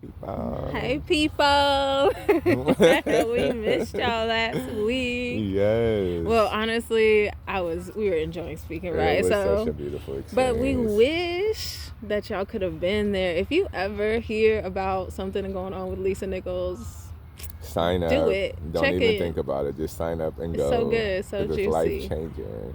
Hey People. people! We missed y'all last week. Well, Yes. honestly, we were enjoying speaking, It right? was such a So, beautiful but we experience. wish that y'all could have been there. If you ever hear about something going on with Lisa Nichols, Sign do up. it. Don't Check even it. think about it. Just sign up and It's so go good, so because it's life juicy. changing.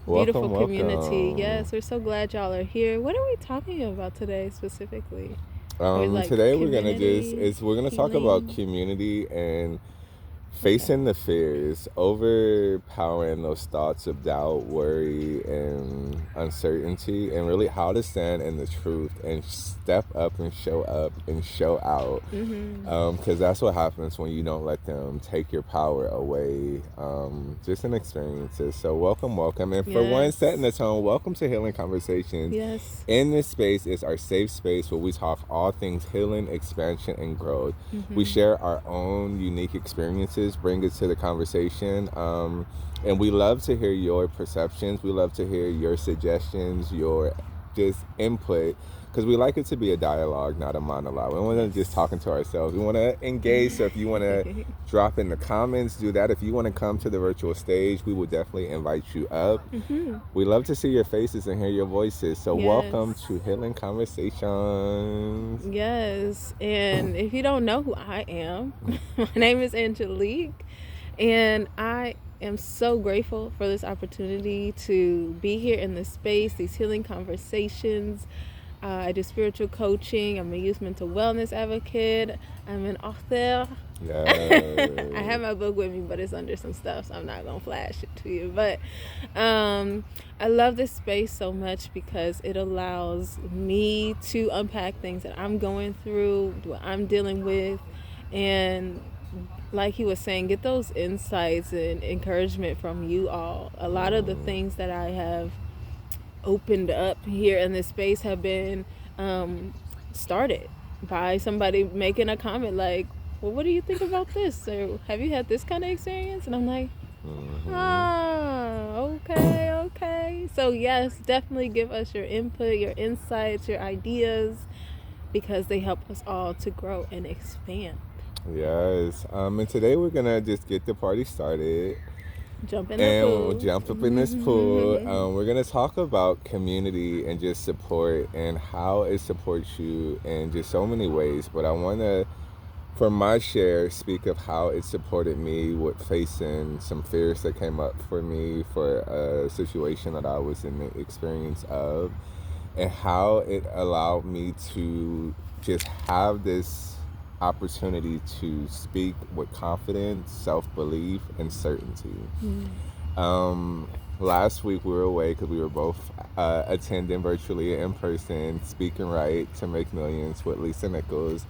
Beautiful Welcome, community. welcome. Yes, we're so glad y'all are here. What are we talking about today specifically? We're like Today community, we're gonna talk about healing. community and Okay. facing the fears, overpowering those thoughts of doubt, worry, and uncertainty, and really how to stand in the truth and step up and show out. Mm-hmm. Because that's what happens when you don't let them take your power away. Just in experiences. So, welcome, welcome. And for one, setting Yes. the tone, welcome to Healing Conversations. Yes. In this space is our safe space where we talk all things healing, expansion, and growth. We Mm-hmm. share our own unique experiences, bring it to the conversation. And we love to hear your perceptions. We love to hear your suggestions, your just input, because we like it to be a dialogue, not a monologue. We want to just Yes. talking to ourselves. We want to engage. So if you want to drop in the comments, do that. If you want to come to the virtual stage, we will definitely invite you up. Mm-hmm. We love to see your faces and hear your voices. So welcome Yes. to Healing Conversations. Yes. And if you don't know who I am, my name is Angelique, and I am so grateful for this opportunity to be here in this space, these healing conversations. I do spiritual coaching. I'm a youth mental wellness advocate. I'm an author. I have Yes. my book with me, but it's under some stuff, so I'm not gonna flash it to you. But um, I love this space so much because it allows me to unpack things that I'm going through, what I'm dealing with, and like he was saying, get those insights and encouragement from you all. A lot of the things that I have opened up here in this space have been started by somebody making a comment like, well, what do you think about this? Or have you had this kind of experience? And I'm like, Mm-hmm. ah, okay, okay. So, yes, definitely give us your input, your insights, your ideas, because they help us all to grow and expand. Yes. And today we're gonna just get the party started, Jump in the and we'll pool. jump up in this pool. We're gonna talk about community and just support and how it supports you in just so many ways. But I wanna, for my share, speak of how it supported me with facing some fears that came up for me for a situation that I was in the experience of, and how it allowed me to just have this opportunity to speak with confidence, self-belief, and certainty. um, Last week we were away because we were both attending virtually in person Speaking Right to Make Millions with Lisa Nichols,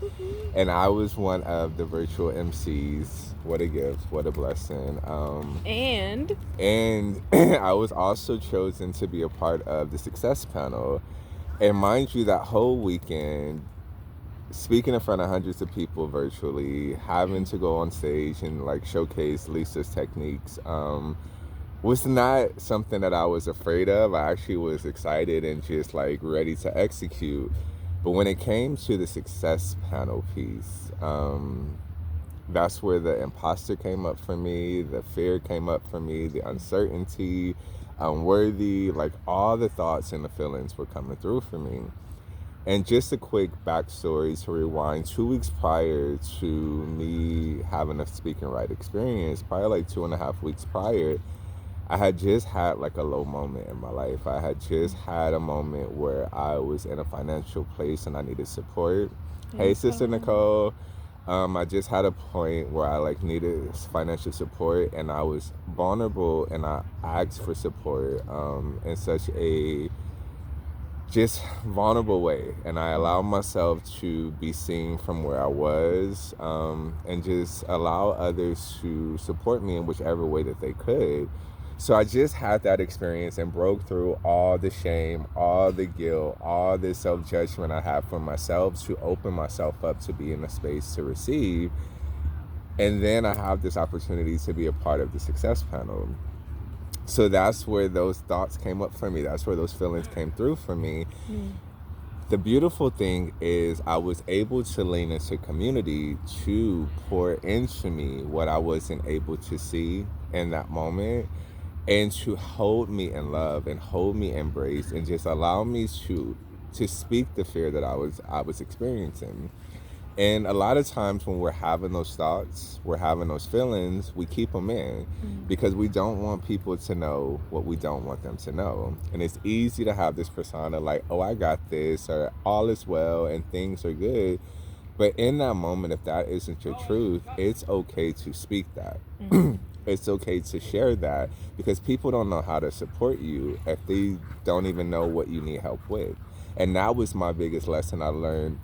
and I was one of the virtual MCs. What a gift, what a blessing. And And I was also chosen to be a part of the success panel. And mind you, that whole weekend, speaking in front of hundreds of people virtually, having to go on stage and like showcase Lisa's techniques, was not something that I was afraid of. I actually was excited and just like ready to execute. But when it came to the success panel piece, that's where the imposter came up for me, the fear came up for me, the uncertainty, unworthy, like all the thoughts and the feelings were coming through for me. And just a quick backstory to rewind, 2 weeks prior to me having a speaking right experience, probably like 2.5 weeks prior, I had just had like a low moment in my life. I had just had a moment where I was in a financial place and I needed support. Hey, Sister info. Nicole. I just had a point where I like needed financial support, and I was vulnerable, and I asked for support in such a just vulnerable way, and I allowed myself to be seen from where I was, and just allow others to support me in whichever way that they could. So I just had that experience and broke through all the shame, all the guilt, all the self-judgment I have for myself to open myself up to be in a space to receive. And then I have this opportunity to be a part of the success panel. So that's where those thoughts came up for me. That's where those feelings came through for me. The beautiful thing is I was able to lean into community to pour into me what I wasn't able to see in that moment, and to hold me in love and hold me in embrace and just allow me to speak the fear that I was experiencing. And a lot of times when we're having those thoughts, we're having those feelings, we keep them in because we don't want people to know what we don't want them to know. And it's easy to have this persona like, oh, I got this, or all is well and things are good. But in that moment, if that isn't your truth, it's okay to speak that. It's okay to share that because people don't know how to support you if they don't even know what you need help with. And that was my biggest lesson I learned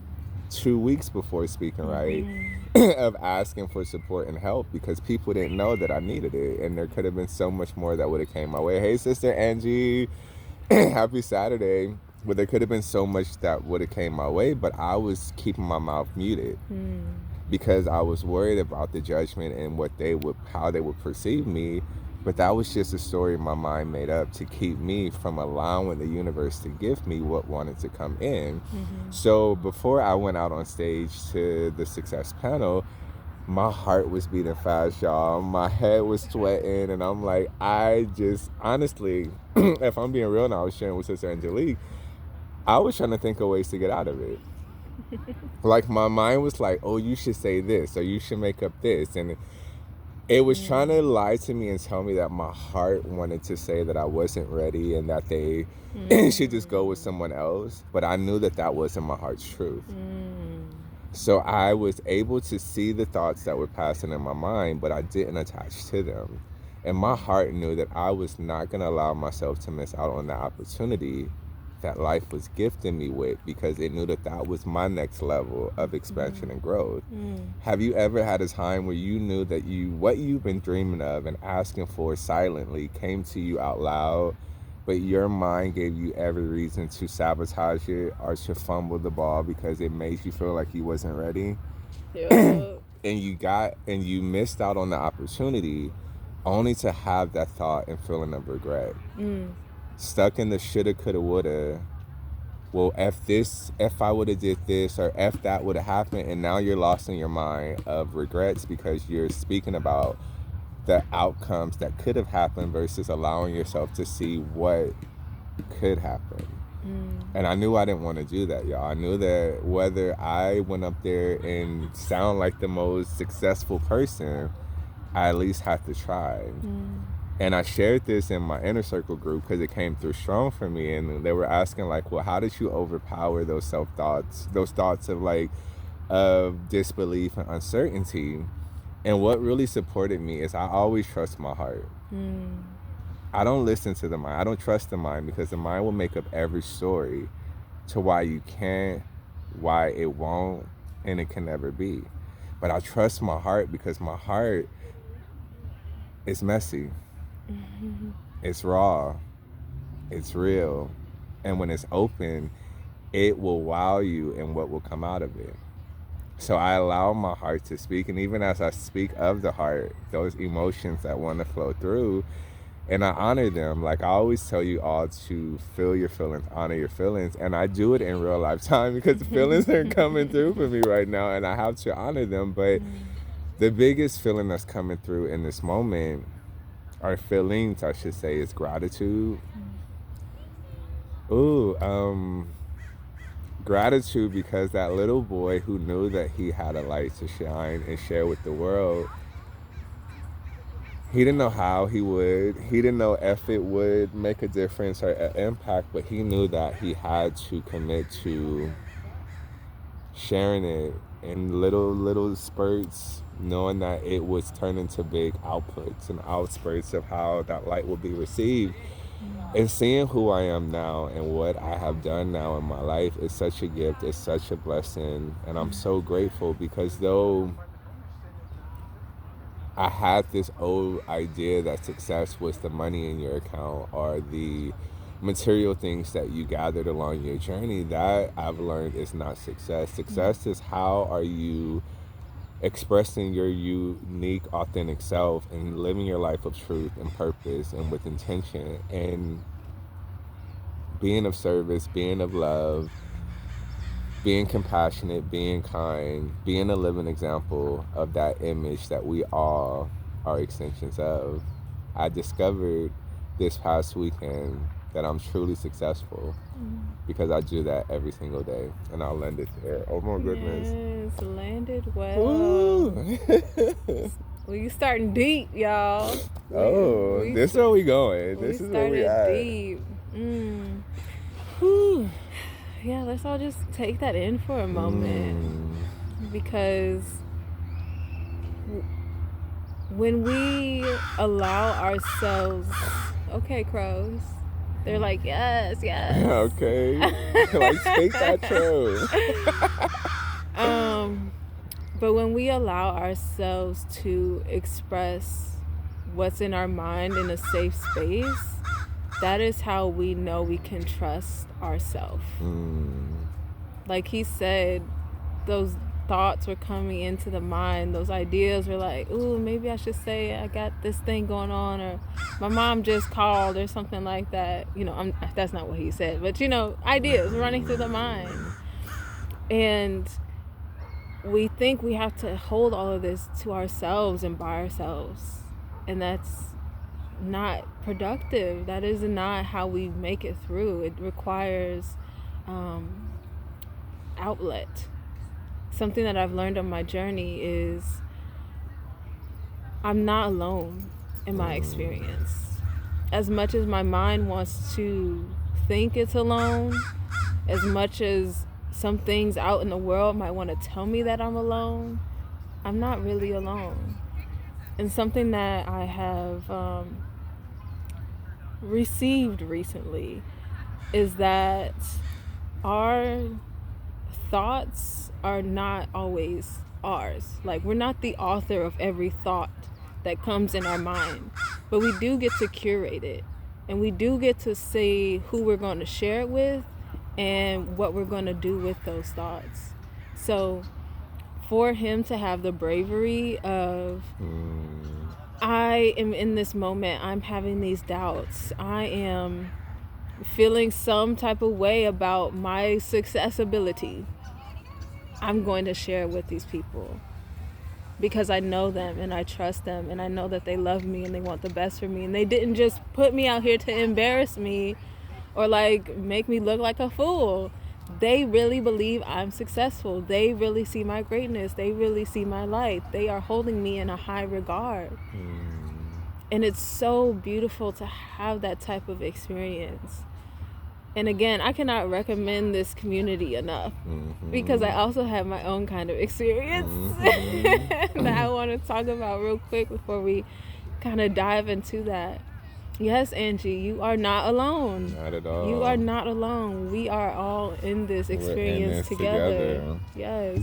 2 weeks before speaking right of asking for support and help because people didn't know that I needed it, and there could have been so much more that would have came my way. Hey, sister Angie, happy Saturday. But there could have been so much that would have came my way, but I was keeping my mouth muted because I was worried about the judgment and how they would perceive me. But that was just a story my mind made up to keep me from allowing the universe to give me what wanted to come in. So before I went out on stage to the success panel, my heart was beating fast, y'all. My head was sweating, and I'm like, I just, honestly, if I'm being real now, I was sharing with Sister Angelique, I was trying to think of ways to get out of it. Like, my mind was like, oh, you should say this, or you should make up this, and it was trying to lie to me and tell me that my heart wanted to say that I wasn't ready and that they should just go with someone else. But I knew that that wasn't my heart's truth. So I was able to see the thoughts that were passing in my mind, but I didn't attach to them. And my heart knew that I was not going to allow myself to miss out on the opportunity that life was gifting me with, because it knew that that was my next level of expansion and growth. Have you ever had a time where you knew that what you've been dreaming of and asking for silently came to you out loud, but your mind gave you every reason to sabotage it or to fumble the ball because it made you feel like you wasn't ready? Yup. And you missed out on the opportunity only to have that thought and feeling of regret. Stuck in the shoulda, coulda, woulda. Well, if I would have did this, or if that would have happened, and now you're lost in your mind of regrets because you're speaking about the outcomes that could have happened versus allowing yourself to see what could happen. And I knew I didn't want to do that, y'all. I knew that whether I went up there and sound like the most successful person, I at least had to try. And I shared this in my inner circle group because it came through strong for me. And they were asking, like, well, how did you overpower those self-thoughts, those thoughts of disbelief and uncertainty? And what really supported me is I always trust my heart. I don't listen to the mind. I don't trust the mind because the mind will make up every story to why you can't, why it won't, and it can never be. But I trust my heart because my heart is messy. It's raw. It's real. And when it's open, it will wow you in what will come out of it. So I allow my heart to speak. And even as I speak of the heart, those emotions that want to flow through, and I honor them. Like I always tell you all to feel your feelings, honor your feelings. And I do it in real life time because the feelings are coming through for me right now and I have to honor them. But the biggest feeling that's coming through in this moment, or feelings I should say, is gratitude. Gratitude because that little boy who knew that he had a light to shine and share with the world, he didn't know how he would. He didn't know if it would make a difference or an impact, but he knew that he had to commit to sharing it in little spurts, knowing that it was turning to big outputs and outspurts of how that light will be received. And seeing who I am now and what I have done now in my life is such a gift, it's such a blessing. And I'm so grateful because though I had this old idea that success was the money in your account or the material things that you gathered along your journey, that I've learned is not success. Success is how are you expressing your unique, authentic self and living your life of truth and purpose and with intention and being of service, being of love, being compassionate, being kind, being a living example of that image that we all are extensions of. I discovered this past weekend that I'm truly successful because I do that every single day. And I'll end it there. Oh my goodness. Yes, landed well. Woo. We starting deep, y'all. This is where we going. This is where we at. Deep. Whew. Yeah, let's all just take that in for a moment. Because when we allow ourselves, okay, crows, they're like, yes. Okay. Like, take that crow. But when we allow ourselves to express what's in our mind in a safe space, that is how we know we can trust ourselves. Like he said, those thoughts were coming into the mind. Those ideas were like, ooh, maybe I should say I got this thing going on, or my mom just called, or something like that. That's not what he said, but ideas running through the mind. And we think we have to hold all of this to ourselves and by ourselves. And that's not productive. That is not how we make it through. It requires outlet. Something that I've learned on my journey is I'm not alone in my experience. As much as my mind wants to think it's alone, as much as some things out in the world might want to tell me that I'm alone, I'm not really alone. And something that I have received recently is that our thoughts are not always ours. Like, we're not the author of every thought that comes in our mind, but we do get to curate it, and we do get to say who we're going to share it with and what we're going to do with those thoughts. So for him to have the bravery of, I am in this moment, I'm having these doubts, I am feeling some type of way about my success ability, I'm going to share it with these people because I know them and I trust them and I know that they love me and they want the best for me, and they didn't just put me out here to embarrass me or like make me look like a fool. They really believe I'm successful. They really see my greatness. They really see my light. They are holding me in a high regard. And it's so beautiful to have that type of experience. And again, I cannot recommend this community enough because I also have my own kind of experience that I want to talk about real quick before we kind of dive into that. Yes, Angie, you are not alone. Not at all. You are not alone. We are all in this experience together. Yes.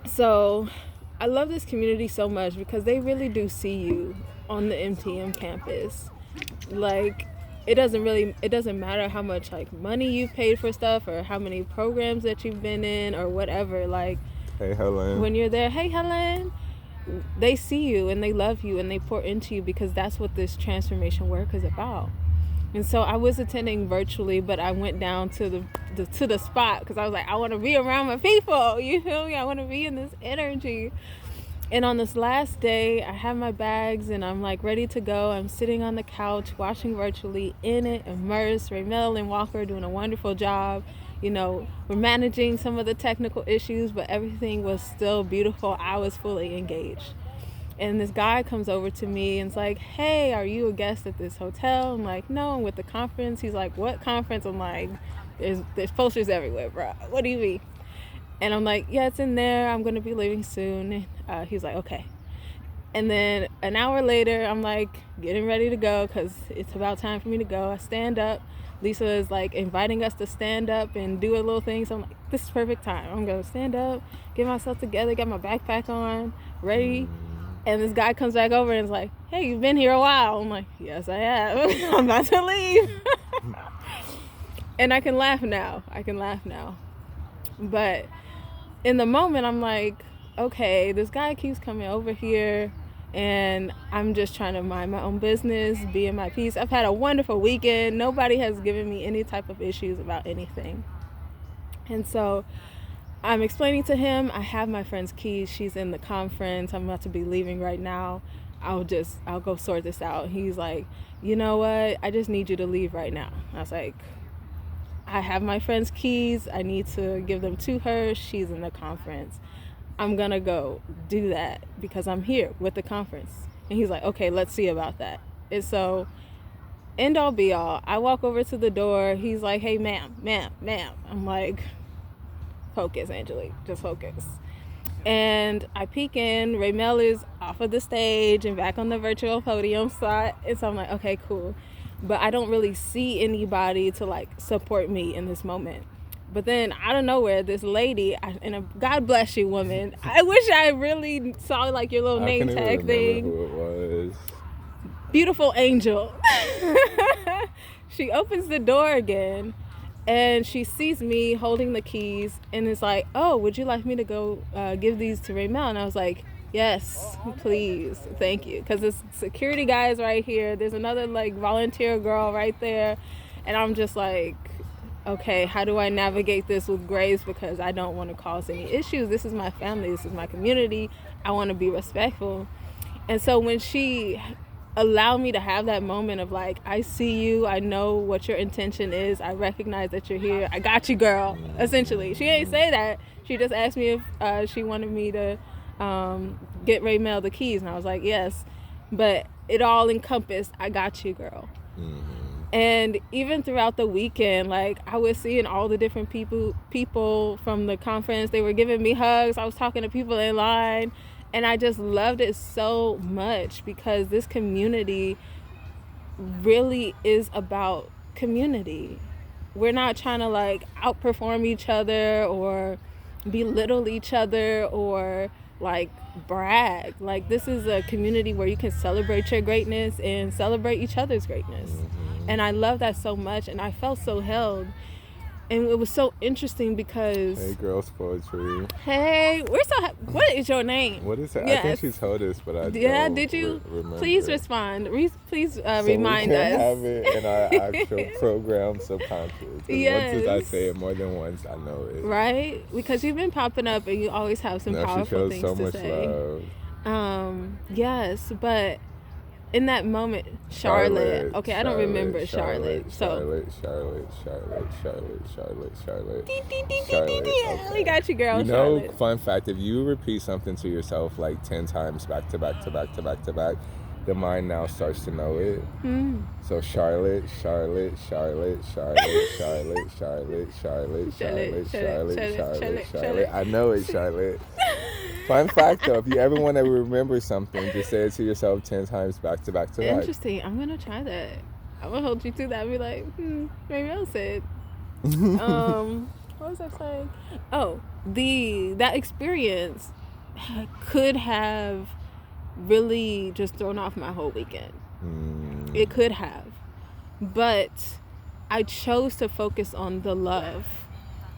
So I love this community so much because they really do see you on the MTM campus. Like, it doesn't matter how much like money you've paid for stuff or how many programs that you've been in or whatever. Like, hey Helen, when you're there, hey Helen, they see you and they love you and they pour into you because that's what this transformation work is about. And so I was attending virtually, but I went down to the spot because I was like, I want to be around my people. You feel me? I want to be in this energy. And on this last day, I have my bags and I'm like ready to go. I'm sitting on the couch watching virtually, in it, immersed. Raymell and Walker are doing a wonderful job. We're managing some of the technical issues, but everything was still beautiful. I was fully engaged. And this guy comes over to me and is like, hey, are you a guest at this hotel? I'm like, no, I'm with the conference. He's like, what conference? I'm like, there's posters everywhere, bro. What do you mean? And I'm like, yeah, it's in there. I'm going to be leaving soon. He's like, okay. And then an hour later, I'm like getting ready to go because it's about time for me to go. I stand up. Lisa is like inviting us to stand up and do a little thing. So I'm like, this is perfect time. I'm going to stand up, get myself together, get my backpack on, ready. And this guy comes back over and is like, hey, you've been here a while. I'm like, yes, I have. I'm about to leave. And I can laugh now. But in the moment, I'm like, okay, this guy keeps coming over here and I'm just trying to mind my own business, be in my peace. I've had a wonderful weekend. Nobody has given me any type of issues about anything. And so I'm explaining to him, I have my friend's keys. She's in the conference. I'm about to be leaving right now. I'll go sort this out. He's like, you know what? I just need you to leave right now. I was like, I have my friend's keys. I need to give them to her. She's in the conference. I'm going to go do that because I'm here with the conference. And he's like, okay, let's see about that. And so, end all be all, I walk over to the door. He's like, hey, ma'am. I'm like, focus, Angelique. Just focus. And I peek in. Raymell is off of the stage and back on the virtual podium spot. And so I'm like, okay, cool. But I don't really see anybody to like support me in this moment. But then out of nowhere, this lady, and a God bless you woman. I wish I really saw like your little name tag thing. Who it was. Beautiful angel. She opens the door again. And she sees me holding the keys and is like, oh, would you like me to go give these to Raymell? And I was like, yes, please. Thank you. Because this security guy is right here. There's another like volunteer girl right there. And I'm just like, okay, how do I navigate this with grace? Because I don't want to cause any issues. This is my family. This is my community. I want to be respectful. And so when she allow me to have that moment of like, I see you, I know what your intention is, I recognize that you're here, I got you, girl, essentially. She ain't say that. She just asked me if she wanted me to get Raymell the keys, and I was like, yes. But it all encompassed, I got you, girl. And even throughout the weekend, like, I was seeing all the different people from the conference. They were giving me hugs. I was talking to people in line. And I just loved it so much because this community really is about community. We're not trying to like outperform each other or belittle each other or like brag. Like, this is a community where you can celebrate your greatness and celebrate each other's greatness. And I love that so much, and I felt so held. And it was so interesting because... Hey, Girls Poetry. Hey, what is your name? What is it? Yes. I think she told us, but I don't did you? Remember. Please respond. Please so remind we us. Have it in our actual program subconscious. Yes. Once I say it more than once, I know it. Right? Because you've been popping up and you always have some powerful things so to much say. Love. Yes, but... in that moment, Charlotte. Okay, I don't remember Charlotte. Charlotte. Okay. We got you, girl. You know, Charlotte. Fun fact: if you repeat something to yourself like 10 times back to back, the mind now starts to know it. So Charlotte. I know it, Charlotte. Fun fact though, if you ever want to remember something, just say it to yourself 10 times back to back. Interesting. I'm gonna try that. I'm gonna hold you to that and be like, maybe I'll say it. What was I saying? Oh, that experience could have really just thrown off my whole weekend. It could have. But I chose to focus on the love.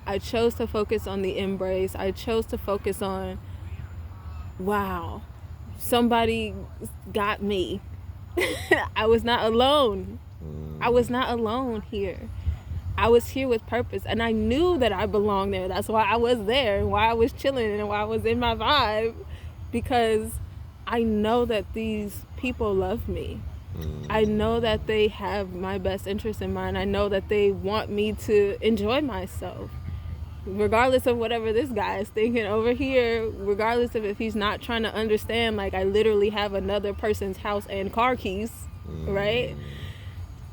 I chose to focus on the embrace. I chose to focus on, wow, somebody got me. I was not alone. I was not alone here. I was here with purpose, and I knew that I belonged there. That's why I was there, and why I was chilling, and why I was in my vibe, because I know that these people love me. I know that they have my best interest in mind. I know that they want me to enjoy myself, regardless of whatever this guy is thinking over here, regardless of if he's not trying to understand, like, I literally have another person's house and car keys, right?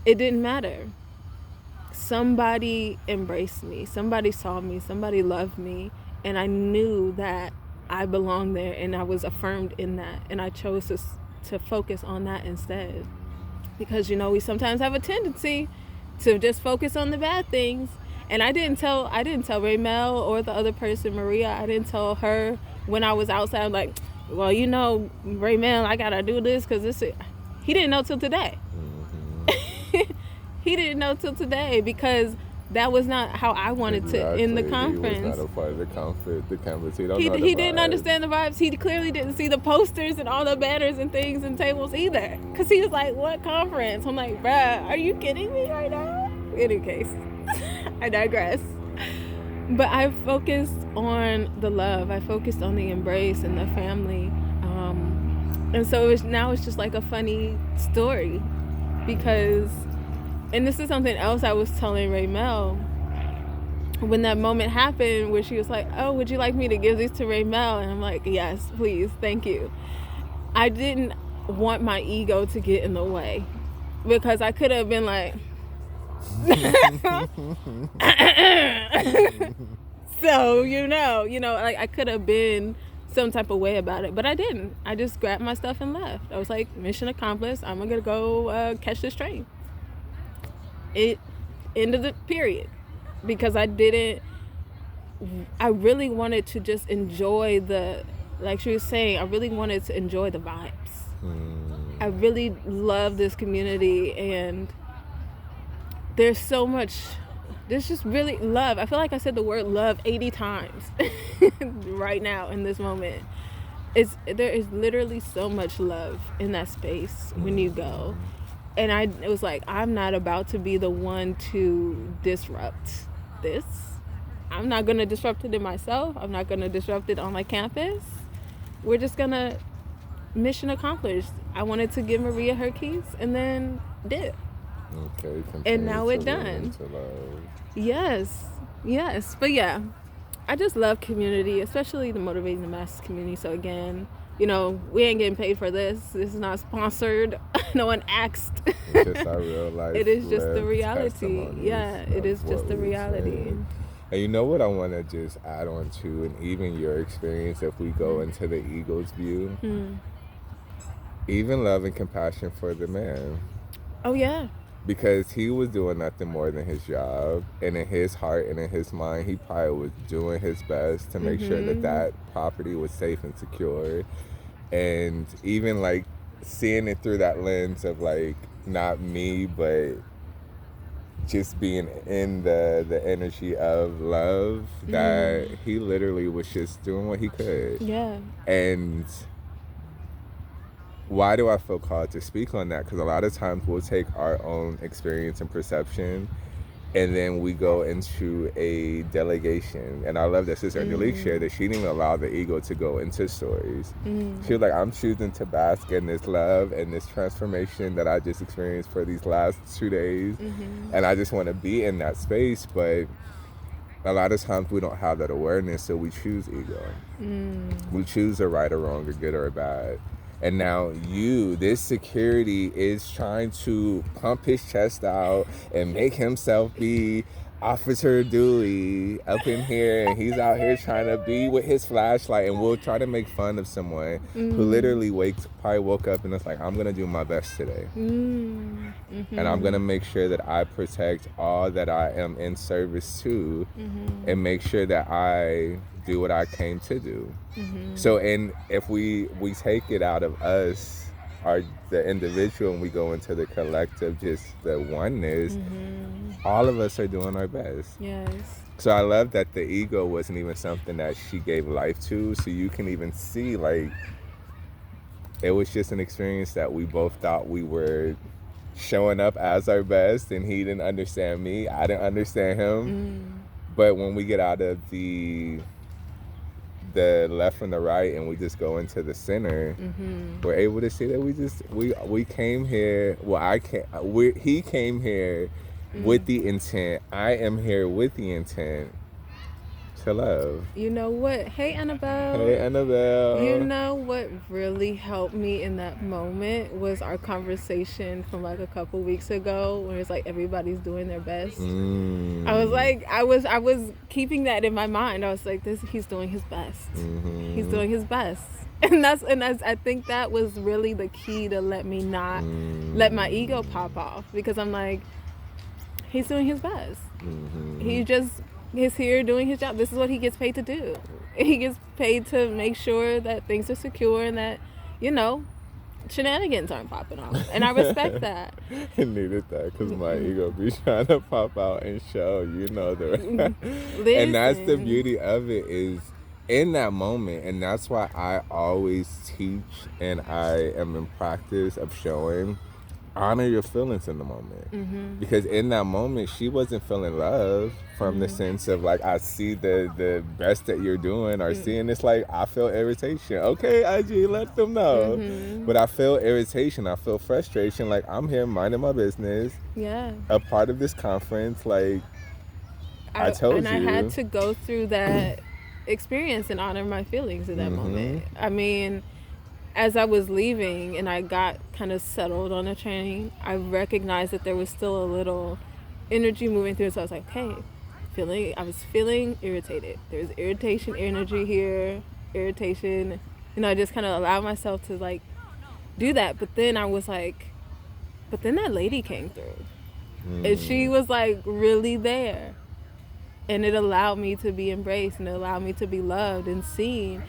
It didn't matter. Somebody embraced me. Somebody saw me. Somebody loved me. And I knew that I belonged there, and I was affirmed in that. And I chose to focus on that instead. Because, you know, we sometimes have a tendency to just focus on the bad things. And I didn't tell Raymell or the other person, Maria, I didn't tell her when I was outside, I'm like, well, you know, Raymell, I gotta do this because he didn't know till today. He didn't know till today because that was not how I wanted to end the conference. He was not a part of the conference. He didn't understand the vibes. He clearly didn't see the posters and all the banners and things and tables either. Because he was like, what conference? I'm like, bruh, are you kidding me right now? In any case, I digress. But I focused on the love. I focused on the embrace and the family. And so now it's just like a funny story because, and this is something else I was telling Raymell when that moment happened where she was like, "Oh, would you like me to give these to Raymell?" And I'm like, "Yes, please, thank you." I didn't want my ego to get in the way because I could have been like, so like I could have been some type of way about it, but I didn't. I just grabbed my stuff and left. I was like, mission accomplished. I'm gonna go catch this train. It ended the period because I really wanted to just enjoy like she was saying, I really wanted to enjoy the vibes. I really love this community, and there's just really love. I feel like I said the word love 80 times right now in this moment. There is literally so much love in that space when you go. And it was like, I'm not about to be the one to disrupt this. I'm not going to disrupt it in myself. I'm not going to disrupt it on my campus. We're just going to mission accomplished. I wanted to give Maria her keys and then did. Okay, and now we're done. Yes. But yeah, I just love community, especially the Motivating the Masses community. So again, we ain't getting paid for this. This is not sponsored. No one asked. It's just our real life. It is just the reality. Yeah, it is just the reality. And you know what I want to just add on to, and even your experience, if we go into the ego's view, even love and compassion for the man. Oh, yeah. Because he was doing nothing more than his job, and in his heart and in his mind, he probably was doing his best to make sure that property was safe and secure. And even like seeing it through that lens of like not me, but just being in the energy of love, that he literally was just doing what he could. Yeah. And why do I feel called to speak on that? Because a lot of times we'll take our own experience and perception, and then we go into a delegation. And I love that Sister Angelique shared that she didn't even allow the ego to go into stories. She was like, I'm choosing to bask in this love and this transformation that I just experienced for these last 2 days. And I just want to be in that space. But a lot of times we don't have that awareness, so we choose ego. We choose a right or wrong, a good or a bad. And now this security is trying to pump his chest out and make himself be Officer Dewey up in here, and he's out here trying to be with his flashlight, and we'll try to make fun of someone who literally probably woke up and was like, I'm gonna do my best today. And I'm gonna make sure that I protect all that I am in service to, and make sure that I do what I came to do. So, and if we take it out of us, the individual, and we go into the collective, just the oneness, all of us are doing our best. Yes. So I love that the ego wasn't even something that she gave life to. So you can even see, like, it was just an experience that we both thought we were showing up as our best, and he didn't understand me, I didn't understand him. But when we get out of the left and the right, and we just go into the center, we're able to see that we came here. Well, he came here with the intent. I am here with the intent to love. You know what? Hey, Annabelle. Hey, Annabelle. You know what really helped me in that moment was our conversation from like a couple weeks ago, where it's like everybody's doing their best. I was like, I was keeping that in my mind. I was like, he's doing his best. He's doing his best. And that's I think that was really the key to let me not let my ego pop off, because I'm like, he's doing his best. He's here doing his job. This is what he gets paid to do. He gets paid to make sure that things are secure and that, shenanigans aren't popping off. And I respect that. I needed that, because my ego be trying to pop out and show, and that's the beauty of it, is in that moment. And that's why I always teach, and I am in practice of showing honor your feelings in the moment. Because in that moment, she wasn't feeling love from the sense of like, I see the best that you're doing, or seeing it's like, I feel irritation. Okay, IG, let them know. But I feel irritation, I feel frustration. Like, I'm here minding my business. Yeah. A part of this conference, like, I told you. I had to go through that experience and honor my feelings in that moment. I mean, as I was leaving and I got kind of settled on the train, I recognized that there was still a little energy moving through. So I was like, okay, I was feeling irritated. There's irritation energy here, irritation. And I just kind of allowed myself to like do that. But then I was like, but then that lady came through. And she was like really there. And it allowed me to be embraced, and it allowed me to be loved and seen.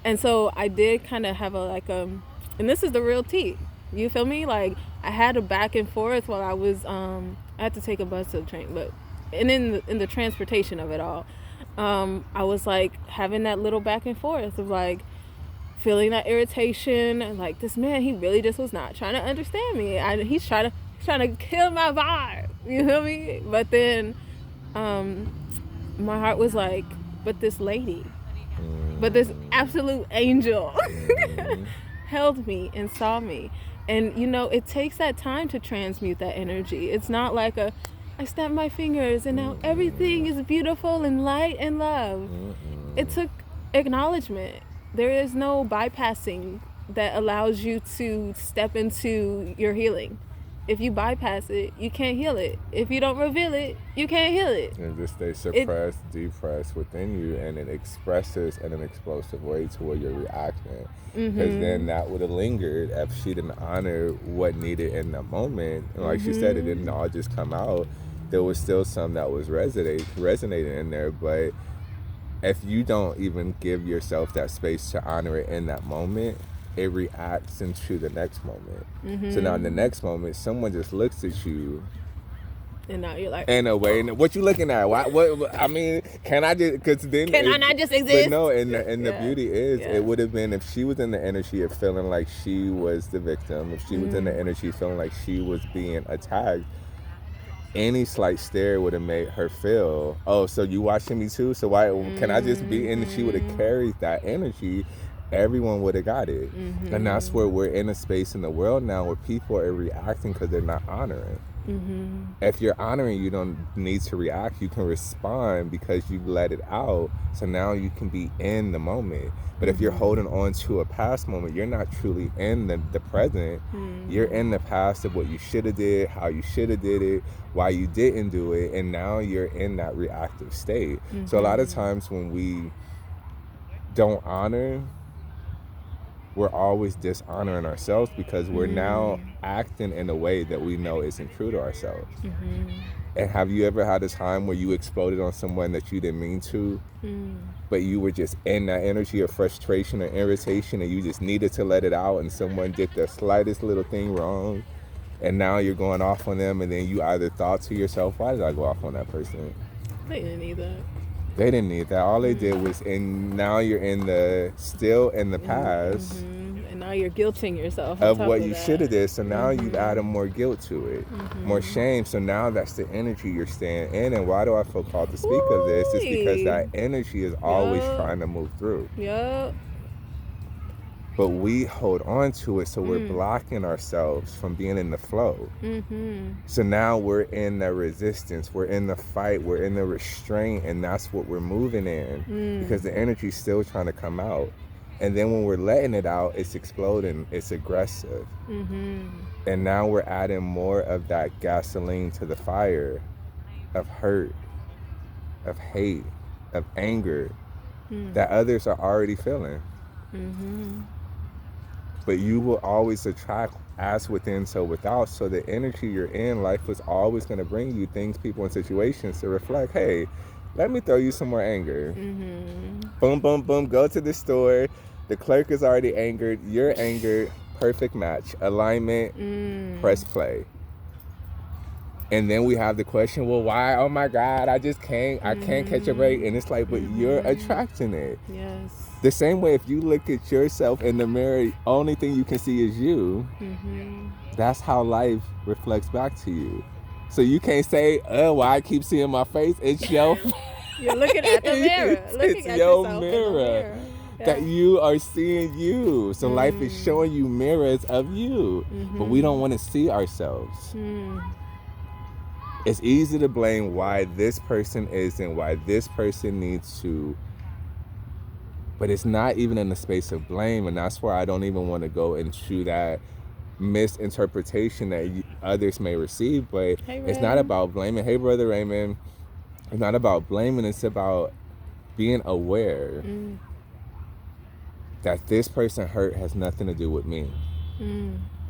And so I did kind of have and this is the real tea. You feel me? Like, I had a back and forth while I was, I had to take a bus to the train, and in the transportation of it all, I was like having that little back and forth of like feeling that irritation, and like, this man, he really just was not trying to understand me. He's trying to kill my vibe. You feel me? But then, my heart was like, but this lady, but this absolute angel held me and saw me. And, you know, it takes that time to transmute that energy. It's not like I snapped my fingers and now everything is beautiful and light and love. It took acknowledgement. There is no bypassing that allows you to step into your healing. If you bypass it, you can't heal it. If you don't reveal it, you can't heal it. And just stay suppressed, depressed within you, and it expresses in an explosive way to where you're reacting. Because then that would have lingered if she didn't honor what needed in that moment. And like she said, it didn't all just come out. There was still some that was resonating in there. But if you don't even give yourself that space to honor it in that moment, it reacts into the next moment. So now in the next moment, someone just looks at you, and now you're like, in a way, what you looking at? What I mean, can I just? Because then I not just exist? But no, and the beauty is, it would have been if she was in the energy of feeling like she was the victim, if she was in the energy feeling like she was being attacked. Any slight stare would have made her feel, oh, so you watching me too? So why can I just be? And she would have carried that energy. Everyone would have got it. And that's where we're in a space in the world now where people are reacting because they're not honoring. If you're honoring, you don't need to react. You can respond because you've let it out. So now you can be in the moment. But if you're holding on to a past moment, you're not truly in the present. You're in the past of what you should have did, how you should have did it, why you didn't do it. And now you're in that reactive state. So a lot of times when we don't honor, we're always dishonoring ourselves because we're now acting in a way that we know isn't true to ourselves. And have you ever had a time where you exploded on someone that you didn't mean to, but you were just in that energy of frustration or irritation and you just needed to let it out, and someone did the slightest little thing wrong, and now you're going off on them, and then you either thought to yourself, why did I go off on that person? They didn't need that. They didn't need that. All they did was, and now you're still in the past. And now you're guilting yourself of what you should have did. So now you've added more guilt to it, more shame. So now that's the energy you're staying in. And why do I feel called to speak of this? It's because that energy is always trying to move through. But we hold on to it, so we're blocking ourselves from being in the flow. So now we're in the resistance, we're in the fight, we're in the restraint, and that's what we're moving in because the energy's still trying to come out. And then when we're letting it out, it's exploding, it's aggressive. And now we're adding more of that gasoline to the fire of hurt, of hate, of anger that others are already feeling. But you will always attract as within, so without. So the energy you're in, life is always going to bring you things, people, and situations to reflect, hey, let me throw you some more anger. Boom, boom, boom, go to the store. The clerk is already angered. You're angered. Perfect match. Alignment, press play. And then we have the question, well, why? Oh my God, I can't catch a break. And it's like, but you're attracting it. Yes. The same way, if you look at yourself in the mirror, only thing you can see is you. Mm-hmm. That's how life reflects back to you. So you can't say, "Oh, well, I keep seeing my face." It's your face. You're looking at the mirror, It's looking at your yourself in the mirror mirror. that Yeah. you are seeing you. So life is showing you mirrors of you, but we don't want to see ourselves. It's easy to blame why this person isn't, why this person needs to, but it's not even in the space of blame, and that's where I don't even want to go into that misinterpretation that others may receive. But Hey, it's Ray. not about blaming. Hey, brother Raymond. It's not about blaming. It's about being aware that this person hurt has nothing to do with me.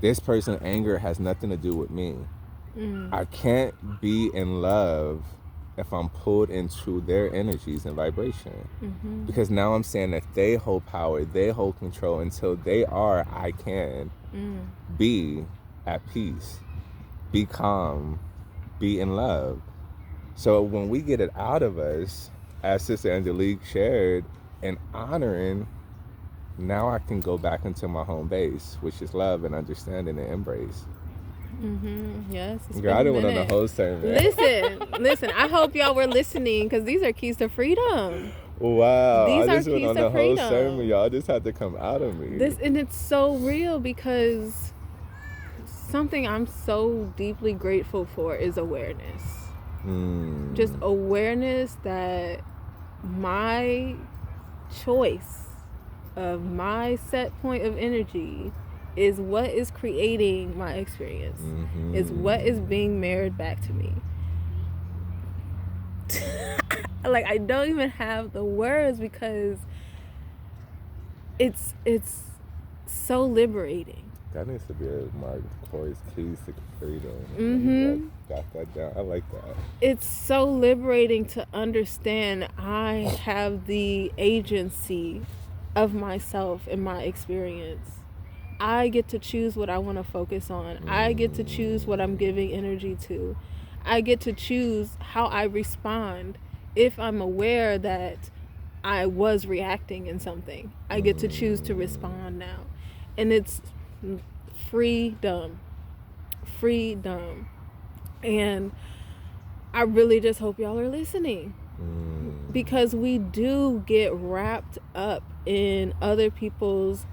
This person anger has nothing to do with me. I can't be in love if I'm pulled into their energies and vibration. Because now I'm saying that they hold power, they hold control. Until they are, I can be at peace, be calm, be in love. So when we get it out of us, as Sister Angelique shared, and honoring, now I can go back into my home base, which is love and understanding and embrace. Yes. Girl, I didn't went on the whole sermon. Listen. I hope y'all were listening, because these are keys to freedom. Wow, These I are just went keys on to the whole freedom. sermon. Y'all just had to come out of me. And it's so real, because something I'm so deeply grateful for is awareness. Just awareness that my choice of my set point of energy is what is creating my experience, is what is being mirrored back to me. Like, I don't even have the words, because it's so liberating. That needs to be a Mark Corey's keys to freedom. Got that down. I like that. It's so liberating to understand I have the agency of myself and my experience. I get to choose what I want to focus on. I get to choose what I'm giving energy to. I get to choose how I respond if I'm aware that I was reacting in something. I get to choose to respond now. And it's freedom. And I really just hope y'all are listening, because we do get wrapped up in other people's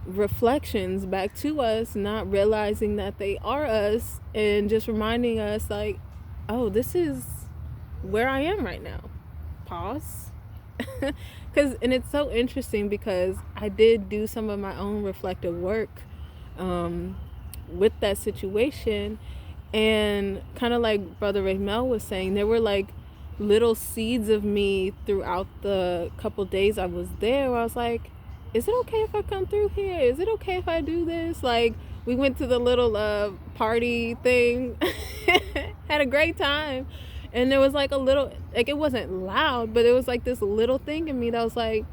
reflections back to us, not realizing that they are us, and just reminding us, like, oh, this is where I am right now. Pause. And it's so interesting, because I did do some of my own reflective work with that situation, and kind of like Brother Raymell was saying, there were like little seeds of me throughout the couple days I was there, where I was like, is it okay if I come through here? Is it okay if I do this? Like, we went to the little party thing, had a great time, and there was like a little, like, it wasn't loud, but it was like this little thing in me that was like,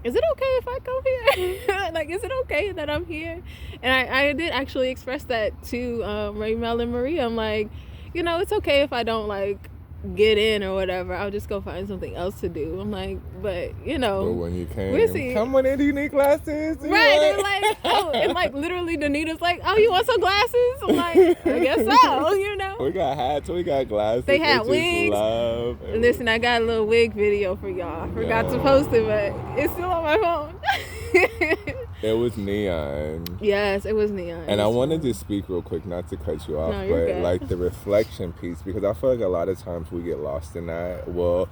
is it okay if I come here? Like, is it okay that I'm here? And I did actually express that to Raymell and Maria. I'm like, it's okay if I don't like get in or whatever. I'll just go find something else to do. I'm like, but when you came, we'll see. Come on in, do you need glasses? Right. They're like, oh, and like literally Danita's like, oh, you want some glasses? I'm like, I guess so, We got hats, we got glasses. They had just wigs. Love. Listen, I got a little wig video for y'all. I forgot to post it, but it's still on my phone. It was neon. Yes, it was neon. And I wanted to speak real quick, not to cut you off, No, you're but good. like the reflection piece, because I feel like a lot of times we get lost in that. Well,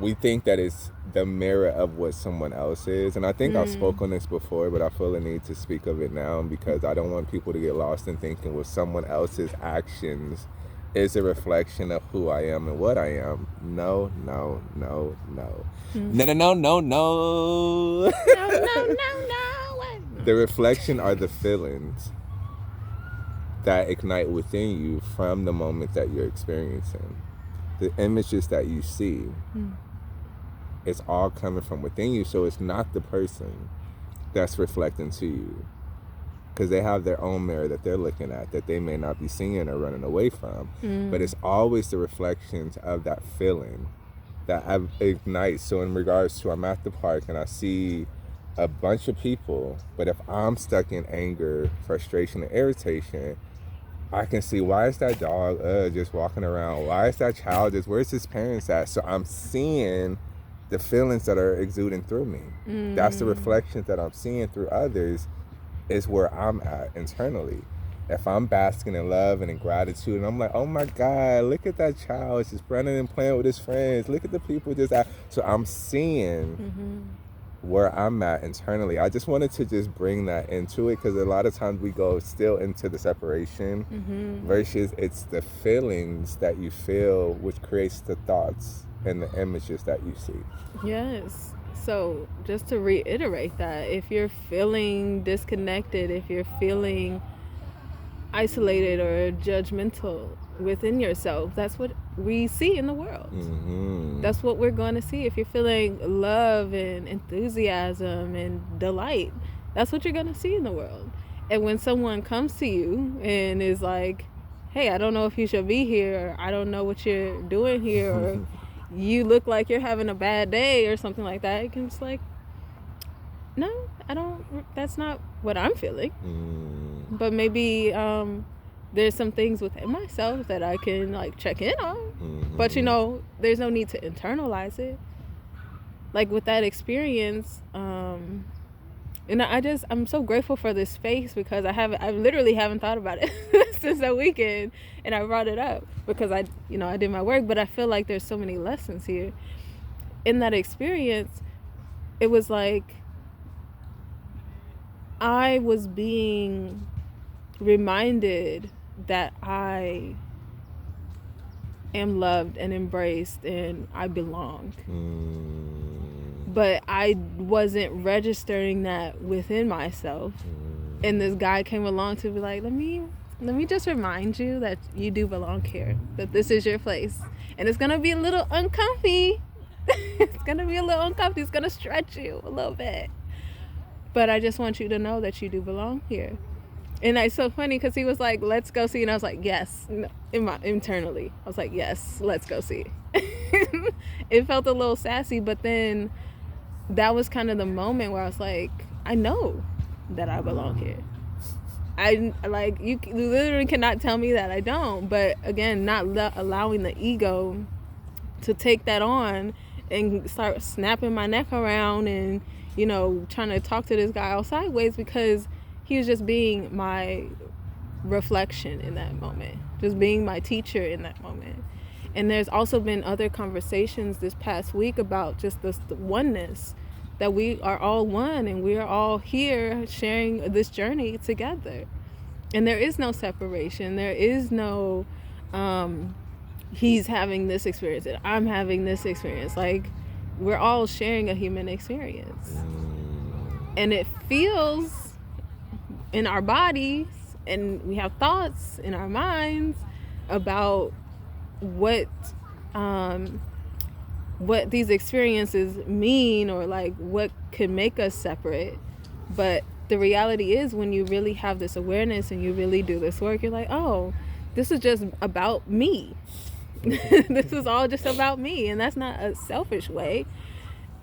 we think that it's the mirror of what someone else is. And I think I've spoken on this before, but I feel the need to speak of it now, because I don't want people to get lost in thinking, well, someone else's actions is a reflection of who I am and what I am. No. No. The reflection are the feelings that ignite within you from the moment that you're experiencing. The images that you see, it's all coming from within you. So it's not the person that's reflecting to you, because they have their own mirror that they're looking at that they may not be seeing or running away from. But it's always the reflections of that feeling that ignites. So in regards to, I'm at the park and I see a bunch of people, but if I'm stuck in anger, frustration, and irritation, I can see, why is that dog just walking around? Why is that child just, where's his parents at? So I'm seeing the feelings that are exuding through me. That's the reflections that I'm seeing through others, is where I'm at internally. If I'm basking in love and in gratitude, and I'm like, oh my God, look at that child just running and playing with his friends. Look at the people just out. So I'm seeing where I'm at internally. I just wanted to just bring that into it, because a lot of times we go still into the separation versus it's the feelings that you feel which creates the thoughts and the images that you see. Yes. So just to reiterate that, if you're feeling disconnected, if you're feeling isolated or judgmental within yourself, that's what we see in the world. That's what we're going to see. If you're feeling love and enthusiasm and delight, that's what you're going to see in the world. And when someone comes to you and is like, hey, I don't know if you should be here, or I don't know what you're doing here, or you look like you're having a bad day or something like that, it can just like, no, I don't, that's not what I'm feeling. But maybe there's some things within myself that I can like check in on. But you know, there's no need to internalize it. Like with that experience, and I'm so grateful for this space, because I literally haven't thought about it since that weekend, and I brought it up because I did my work, but I feel like there's so many lessons here. In that experience, it was like I was being reminded that I am loved and embraced and I belong. But I wasn't registering that within myself. And this guy came along to be like, let me just remind you that you do belong here, that this is your place. And it's going to be a little uncomfy. It's going to be a little uncomfy. It's going to stretch you a little bit. But I just want you to know that you do belong here. And it's so funny because he was like, let's go see. And I was like, yes. Internally, I was like, yes, let's go see. It felt a little sassy, but then that was kind of the moment where I was like, I know that I belong here. I like, you literally cannot tell me that I don't. But again, not allowing the ego to take that on and start snapping my neck around and trying to talk to this guy all sideways, because he was just being my reflection in that moment, just being my teacher in that moment. And there's also been other conversations this past week about just the oneness, that we are all one and we are all here sharing this journey together. And there is no separation. There is no he's having this experience and I'm having this experience. Like, we're all sharing a human experience. And it feels in our bodies, and we have thoughts in our minds about what these experiences mean, or like what could make us separate. But the reality is, when you really have this awareness and you really do this work, you're like, oh, this is just about me. This is all just about me. And that's not a selfish way.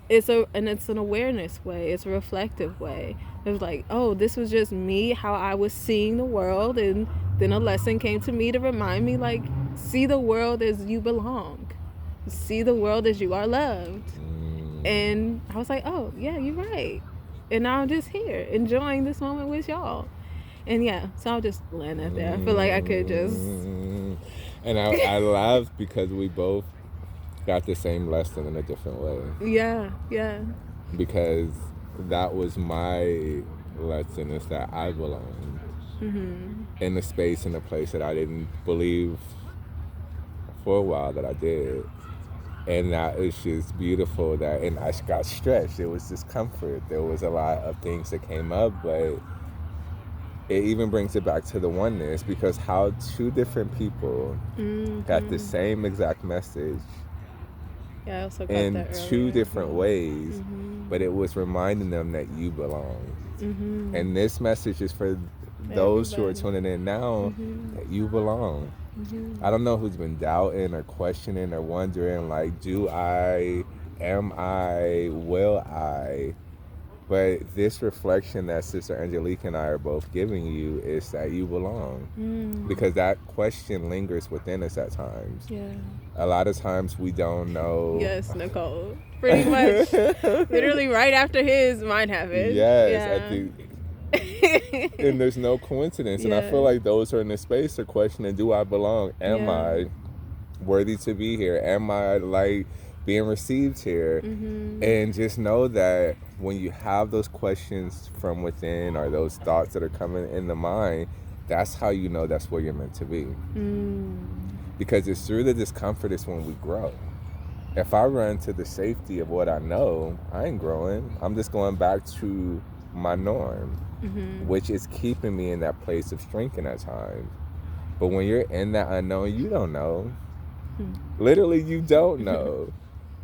It's an awareness way. It's a reflective way. It was like, oh, this was just me, how I was seeing the world. And then a lesson came to me to remind me, like, see the world as you belong. See the world as you are loved. And I was like, oh, yeah, you're right. And now I'm just here enjoying this moment with y'all. And yeah, so I'll just land that there. I feel like I could just... And I laughed because we both got the same lesson in a different way. Yeah. Because that was my lesson, is that I belong in the space and the place that I didn't believe for a while that I did. And that is just beautiful. And I got stretched. It was discomfort. There was a lot of things that came up, but it even brings it back to the oneness, because how two different people got the same exact message in two different ways, but it was reminding them that you belong. And this message is for those who are tuning in now, that you belong. Mm-hmm. I don't know who's been doubting or questioning or wondering, like, do I, am I, will I? But this reflection that Sister Angelique and I are both giving you is that you belong. Mm. Because that question lingers within us at times. Yeah. A lot of times we don't know. Yes, Nicole. Pretty much. Literally right after his mind happened. Yes, at Yeah. the and there's no coincidence. And I feel Yeah. like those who are in this space are questioning, do I belong? Am Yeah. I worthy to be here? Am I like being received here? Mm-hmm. And just know that when you have those questions from within or those thoughts that are coming in the mind, that's how you know that's where you're meant to be. Because it's through the discomfort is when we grow. If I run to the safety of what I know, I ain't growing. I'm just going back to my norm, which is keeping me in that place of shrinking at times. But when you're in that unknown, you don't know. Literally, you don't know.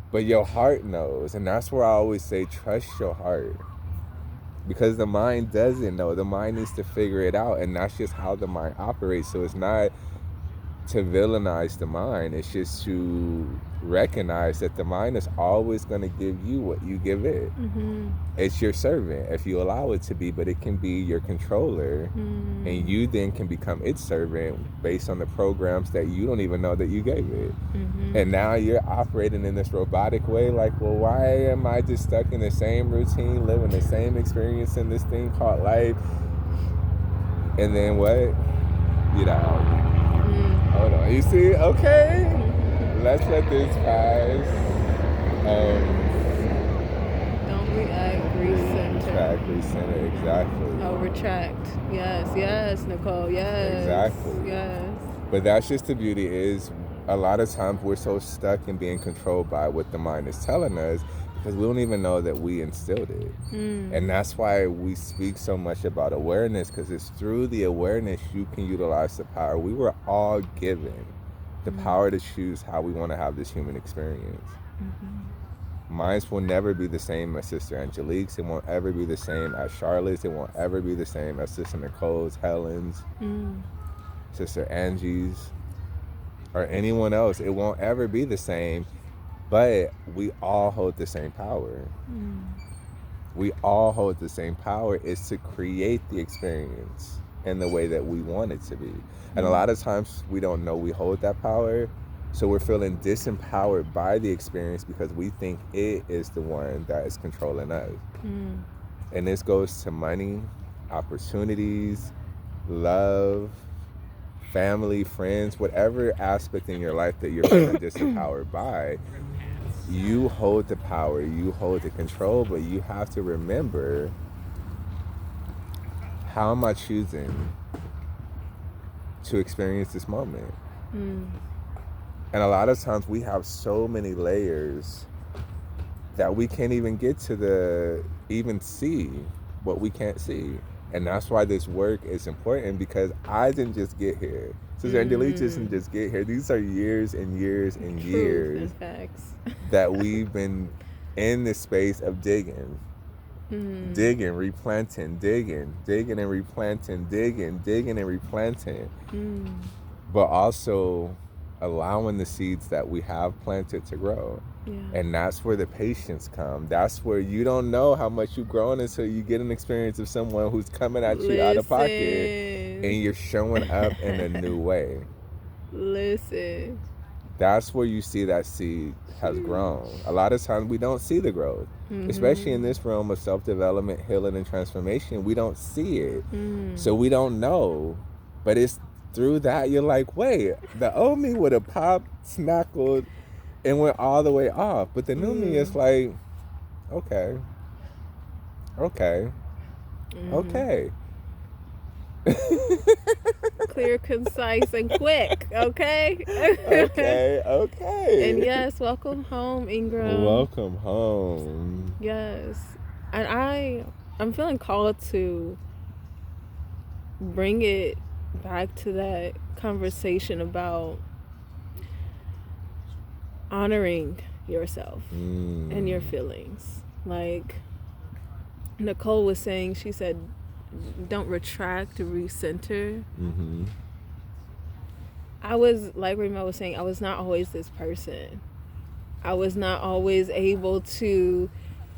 But your heart knows. And that's where I always say, trust your heart. Because the mind doesn't know. The mind needs to figure it out. And that's just how the mind operates. So it's not to villainize the mind. It's just to recognize that the mind is always going to give you what you give it. It's your servant if you allow it to be, but it can be your controller. And you then can become its servant based on the programs that you don't even know that you gave it. And now you're operating in this robotic way, like, well, why am I just stuck in the same routine, living the same experience in this thing called life? And then what? Get out. Hold on. You see? Okay. Let's let this pass. Don't react, recenter. Recenter, exactly. Oh, retract. Yes, Nicole. Yes. Exactly. Yes. But that's just the beauty is a lot of times we're so stuck in being controlled by what the mind is telling us because we don't even know that we instilled it. And that's why we speak so much about awareness, because it's through the awareness you can utilize the power. We were all given the power to choose how we want to have this human experience. Mine will never be the same as Sister Angelique's. It won't ever be the same as Charlotte's. It won't ever be the same as Sister Nicole's, Helen's, Sister Angie's, or anyone else. It won't ever be the same, but we all hold the same power. We all hold the same power. Is to create the experience in the way that we want it to be. And a lot of times we don't know we hold that power, so we're feeling disempowered by the experience because we think it is the one that is controlling us. And this goes to money, opportunities, love, family, friends, whatever aspect in your life that you're feeling disempowered by. You hold the power, you hold the control, but you have to remember, how am I choosing to experience this moment? And a lot of times we have so many layers that we can't even get to even see what we can't see. And that's why this work is important, because I didn't just get here. Sister Angelique didn't just get here. These are years and years and years that we've been in this space of digging. Digging, replanting, digging and replanting, digging and replanting. But also allowing the seeds that we have planted to grow. And that's where the patience comes. That's where you don't know how much you've grown until you get an experience of someone who's coming at you out of pocket and you're showing up in a new way. That's where you see that seed has grown. A lot of times we don't see the growth, especially in this realm of self-development, healing, and transformation. We don't see it. So we don't know. But it's through that you're like, wait, the old me would have popped, snackled, and went all the way off. But the new me is like, okay. Clear, concise, and quick. Okay. Okay. And yes, welcome home, Ingram. Welcome home. Yes, and I'm feeling called to bring it back to that conversation about honoring yourself and your feelings. Like Nicole was saying, she said, don't retract, recenter. I was, like Raymell was saying, I was not always this person. I was not always able to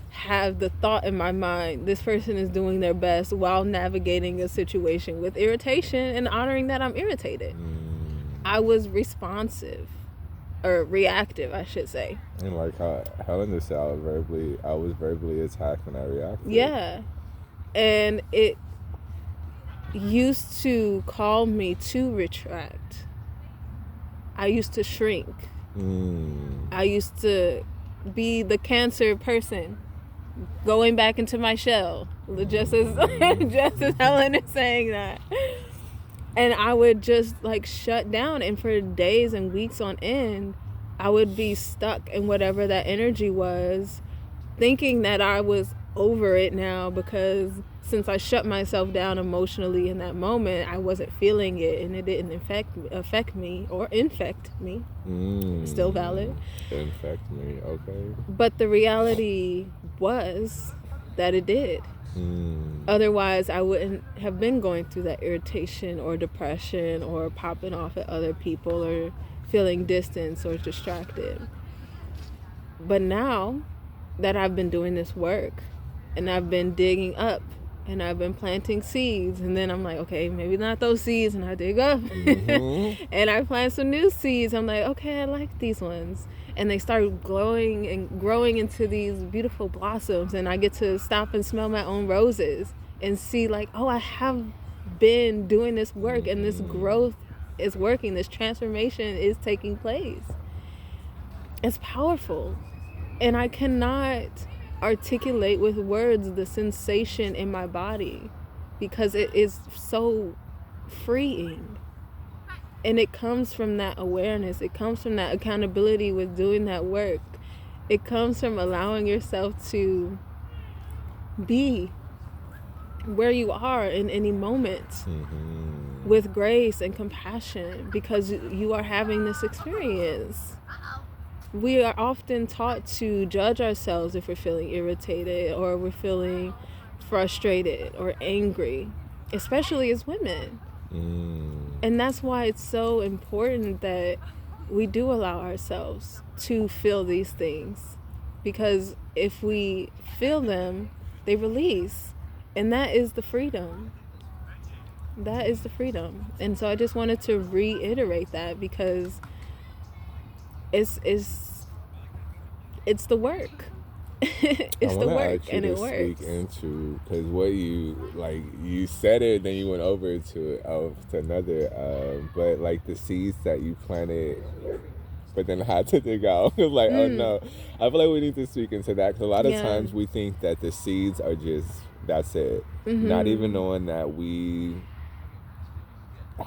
have the thought in my mind, this person is doing their best while navigating a situation with irritation and honoring that I'm irritated. I was responsive, or reactive, I should say. And like how Helen just said, I was verbally attacked when I reacted. Yeah. And it used to call me to retract. I used to shrink. I used to be the Cancer person, going back into my shell, just as Helen is saying that. And I would just like shut down, and for days and weeks on end, I would be stuck in whatever that energy was, thinking that I was over it now, because since I shut myself down emotionally in that moment, I wasn't feeling it, and it didn't affect me or infect me. Still valid. Infect me, okay. But the reality was that it did. Otherwise, I wouldn't have been going through that irritation or depression or popping off at other people or feeling distance or distracted. But now that I've been doing this work and I've been digging up and I've been planting seeds, and then I'm like, okay, maybe not those seeds, and I dig up and I plant some new seeds. I'm like, okay, I like these ones, and they start glowing and growing into these beautiful blossoms, and I get to stop and smell my own roses and see like, oh, I have been doing this work, and this growth is working, this transformation is taking place. It's powerful, and I cannot articulate with words the sensation in my body, because it is so freeing, and it comes from that awareness. It comes from that accountability with doing that work. It comes from allowing yourself to be where you are in any moment with grace and compassion, because you are having this experience. We are often taught to judge ourselves if we're feeling irritated or we're feeling frustrated or angry, especially as women. And that's why it's so important that we do allow ourselves to feel these things, because if we feel them, they release, and that is the freedom. That is the freedom. And so I just wanted to reiterate that, because it's the work. It's the work, and it works. Speak into, because what you said it, then you went over to another, but like the seeds that you planted, but then had to dig out. Like, oh no, I feel like we need to speak into that, because a lot of times we think that the seeds are just, that's it, not even knowing that we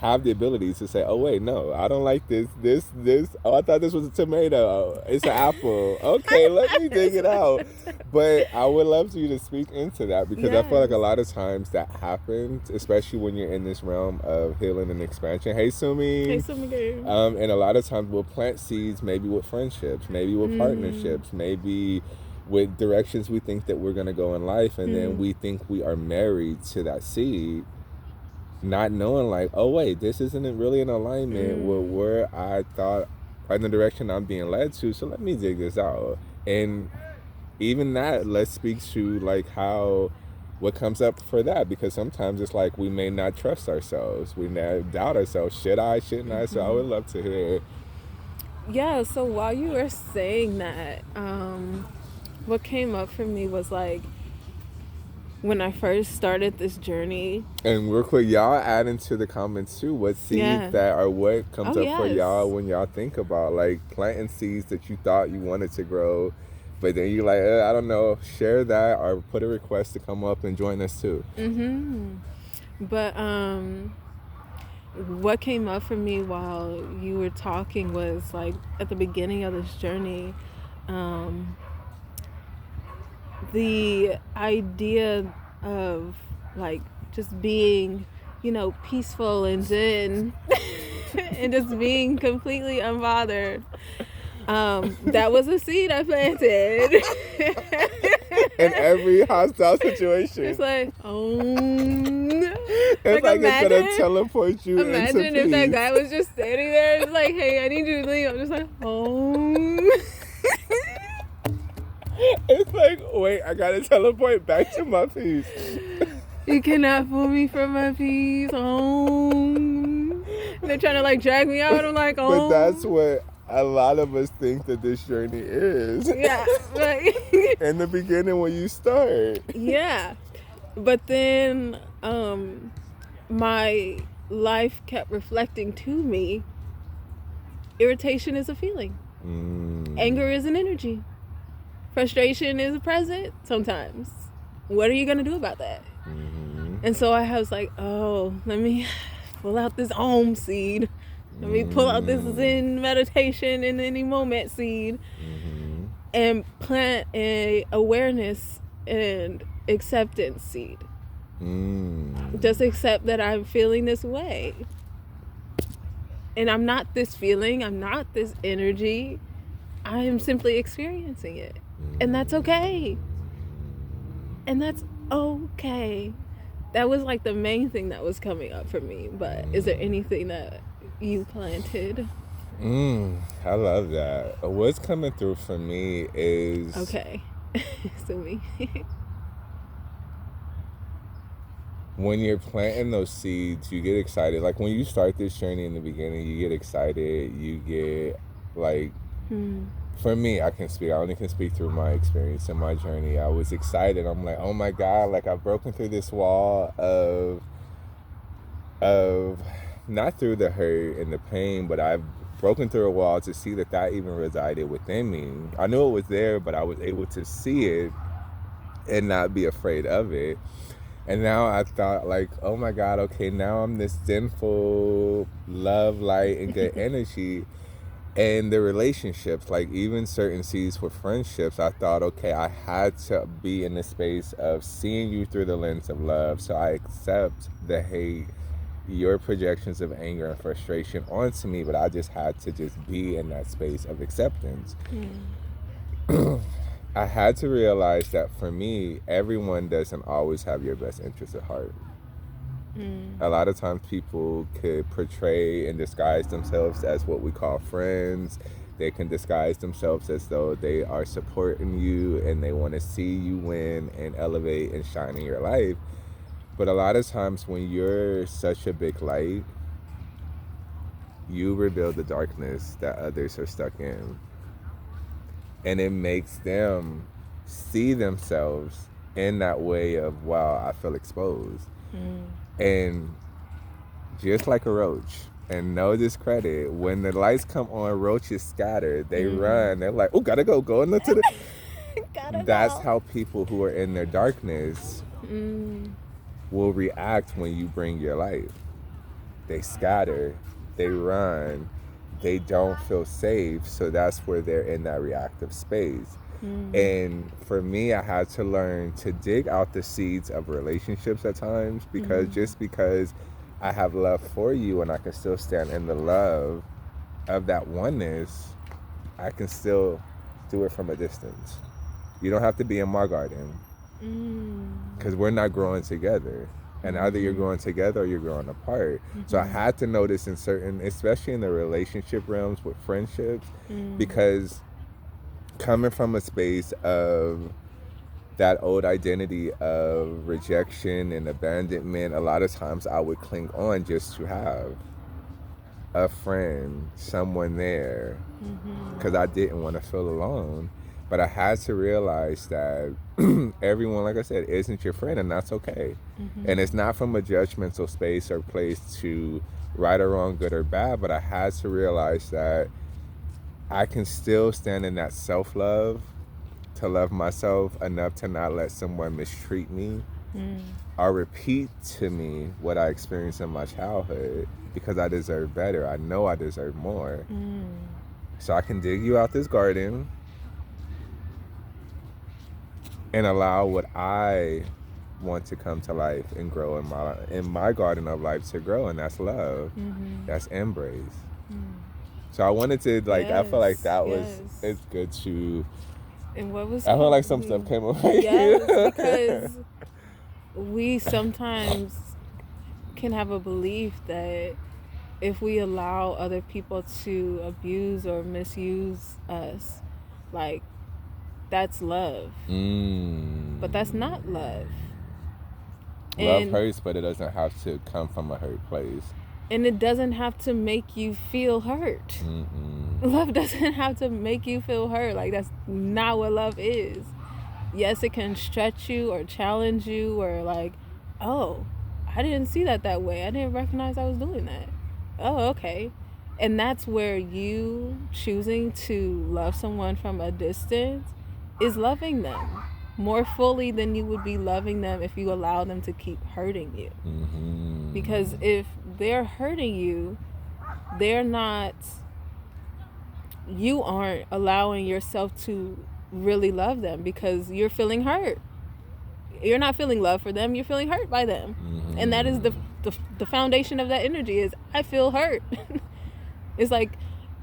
have the ability to say, oh wait, no, I don't like this. Oh, I thought this was a tomato. It's an apple. Okay, let me dig it out. But I would love for you to speak into that, because I feel like a lot of times that happens, especially when you're in this realm of healing and expansion. Hey, Sumi. Hey, Sumi. And a lot of times we'll plant seeds, maybe with friendships, maybe with partnerships, maybe with directions we think that we're going to go in life, and then we think we are married to that seed, not knowing like, oh wait, this isn't really in alignment with where I thought, or the direction I'm being led to, so let me dig this out. And even that, let's speak to like what comes up for that, because sometimes it's like we may not trust ourselves, we may doubt ourselves, should I, shouldn't I? So I would love to hear. Yeah, so while you were saying that, what came up for me was like, when I first started this journey. And real quick, y'all add into the comments too what seeds that are what comes up for y'all when y'all think about like planting seeds that you thought you wanted to grow, but then you're like, I don't know, share that or put a request to come up and join us too. But what came up for me while you were talking was like, at the beginning of this journey, the idea of like just being, peaceful and zen and just being completely unbothered. That was a seed I planted. In every hostile situation. It's like, It's like it's gonna teleport you into Imagine if peace. that guy was just standing there. It's like, hey, I need you to leave. I'm just like, home. It's like, wait, I gotta teleport back to my peace. You cannot fool me from my peace. Home. They're trying to like drag me out. I'm like, But that's what a lot of us think that this journey is. Yeah. Like, in the beginning when you start. Yeah. But then my life kept reflecting to me, irritation is a feeling. Anger is an energy. Frustration is present sometimes. What are you going to do about that? And so I was like, oh, let me pull out this Om seed. Let me pull out this Zen meditation in any moment seed and plant a awareness and acceptance seed. Just accept that I'm feeling this way. And I'm not this feeling. I'm not this energy. I am simply experiencing it. And that's okay. And that's okay. That was like the main thing that was coming up for me. But is there anything that you planted? I love that. What's coming through for me is... Okay. So me. When you're planting those seeds, you get excited. Like when you start this journey in the beginning, you get excited. You get like... For me, I only can speak through my experience and my journey. I was excited. I'm like, oh my God, like I've broken through this wall of not through the hurt and the pain, but I've broken through a wall to see that even resided within me. I knew it was there, but I was able to see it and not be afraid of it. And now I thought like, oh my God, okay, now I'm this zenful love, light, and good energy. And the relationships, like even certain seeds with friendships, I thought, okay, I had to be in the space of seeing you through the lens of love. So I accept the hate, your projections of anger and frustration onto me, but I just had to just be in that space of acceptance. I had to realize that for me, everyone doesn't always have your best interest at heart. A lot of times people could portray and disguise themselves as what we call friends. They can disguise themselves as though they are supporting you and they want to see you win and elevate and shine in your life. But a lot of times when you're such a big light, you reveal the darkness that others are stuck in. And it makes them see themselves in that way of, wow, I feel exposed. And just like a roach, and no discredit, when the lights come on, roaches scatter. They run. They're like, oh, gotta go into the... That's how people who are in their darkness will react when you bring your light. They scatter. They run. They don't feel safe. So that's where they're in that reactive space. And for me, I had to learn to dig out the seeds of relationships at times, because just because I have love for you and I can still stand in the love of that oneness, I can still do it from a distance. You don't have to be in my garden, because we're not growing together. And either you're growing together or you're growing apart. So I had to notice in certain, especially in the relationship realms with friendships, because coming from a space of that old identity of rejection and abandonment, a lot of times I would cling on just to have a friend, someone there, because I didn't want to feel alone. But I had to realize that everyone, like I said, isn't your friend, and that's okay. And it's not from a judgmental space or place to right or wrong, good or bad, but I had to realize that I can still stand in that self-love, to love myself enough to not let someone mistreat me or repeat to me what I experienced in my childhood, because I deserve better. I know I deserve more. So I can dig you out this garden and allow what I want to come to life and grow in my garden of life to grow, and that's love. That's embrace. So I wanted to, like, I feel like that was, it's good to, and what was I feel like some stuff came away. Yes, because we sometimes can have a belief that if we allow other people to abuse or misuse us, like, that's love. But that's not love. Love hurts, but it doesn't have to come from a hurt place. And it doesn't have to make you feel hurt. Love doesn't have to make you feel hurt. Like, that's not what love is. Yes, it can stretch you or challenge you, or like, oh, I didn't see that way. I didn't recognize I was doing that. Oh, okay. And that's where you choosing to love someone from a distance is loving them more fully than you would be loving them if you allow them to keep hurting you. Because if they're hurting you, you aren't allowing yourself to really love them, because you're feeling hurt. You're not feeling love for them, you're feeling hurt by them. And that is the foundation of that energy is, I feel hurt. It's like,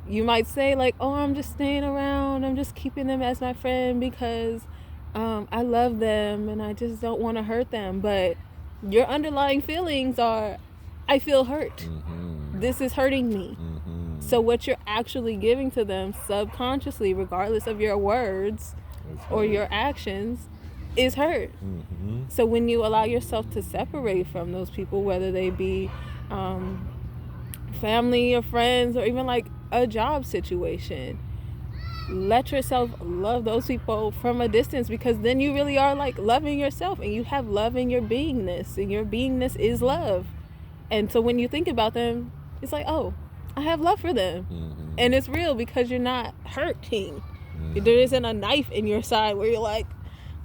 you might say like, oh, I'm just staying around, I'm just keeping them as my friend because I love them and I just don't want to hurt them. But your underlying feelings are, I feel hurt. This is hurting me. So what you're actually giving to them subconsciously, regardless of your words or your actions, is hurt. So when you allow yourself to separate from those people, whether they be family or friends or even like a job situation, let yourself love those people from a distance, because then you really are like loving yourself, and you have love in your beingness, and your beingness is love. And so when you think about them, it's like, oh, I have love for them. And it's real because you're not hurting. There isn't a knife in your side where you're like,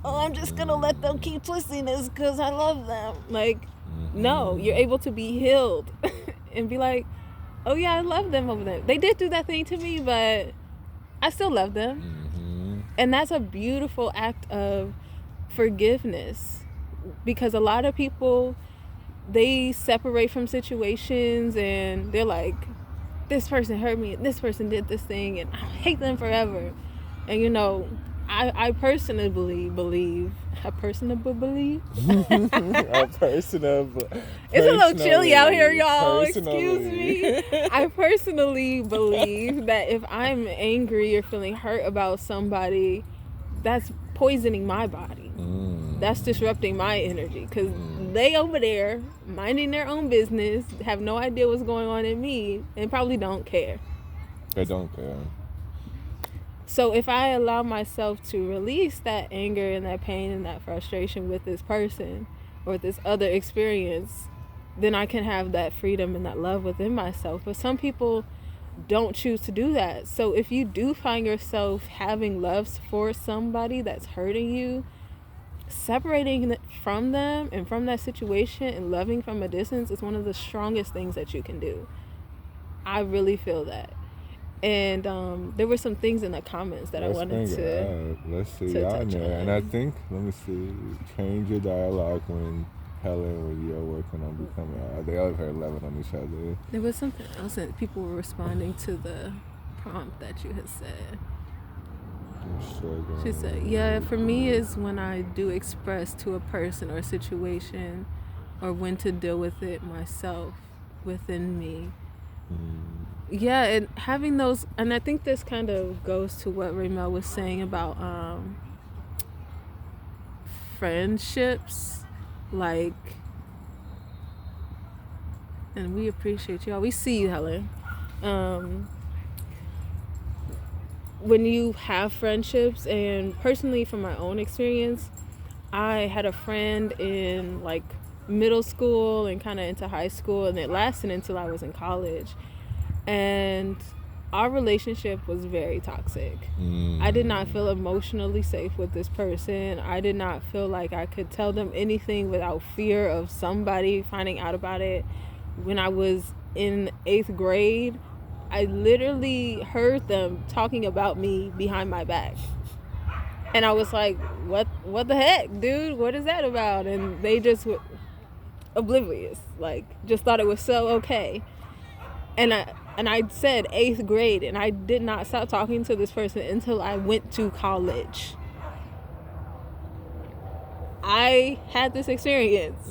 oh, I'm just gonna let them keep twisting this because I love them. Like, no, you're able to be healed and be like, oh yeah, I love them over there. They did do that thing to me, but I still love them. And that's a beautiful act of forgiveness, because a lot of people, they separate from situations and they're like, this person hurt me, this person did this thing, and I hate them forever. And you know, I personally believe it's a little chilly out here, y'all. Excuse me. I personally believe that if I'm angry or feeling hurt about somebody, that's poisoning my body. That's disrupting my energy, because they over there minding their own business, have no idea what's going on in me, and probably don't care. They don't care. So if I allow myself to release that anger and that pain and that frustration with this person or this other experience, then I can have that freedom and that love within myself. But some people don't choose to do that. So if you do find yourself having love for somebody that's hurting you, separating from them and from that situation and loving from a distance is one of the strongest things that you can do. I really feel that. And there were some things in the comments that I wanted to... Let's see, y'all know. And I think, let me see, change your dialogue when Helen, when you're working on becoming... They all are loving on each other. There was something else that people were responding to the prompt that you had said. She said, yeah, for me is when I do express to a person or a situation, or when to deal with it myself within me. Yeah, and having those, and I think this kind of goes to what Raymell was saying about friendships, like, and we appreciate y'all. We see you, Helen. When you have friendships, and personally from my own experience, I had a friend in like middle school and kind of into high school, and it lasted until I was in college. And our relationship was very toxic. I did not feel emotionally safe with this person. I did not feel like I could tell them anything without fear of somebody finding out about it. When I was in 8th grade, I literally heard them talking about me behind my back. And I was like, what the heck, dude? What is that about? And they just were oblivious, like just thought it was so okay. And I said 8th grade, and I did not stop talking to this person until I went to college. I had this experience.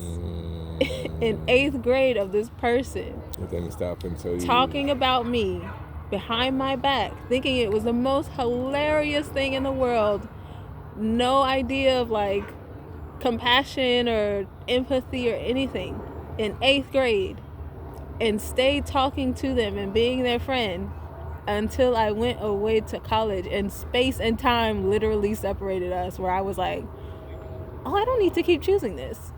in 8th grade of this person It didn't stop until you talking about me behind my back, thinking it was the most hilarious thing in the world. No idea of like compassion or empathy or anything in 8th grade, and stayed talking to them and being their friend until I went away to college, and space and time literally separated us, where I was like, oh, I don't need to keep choosing this.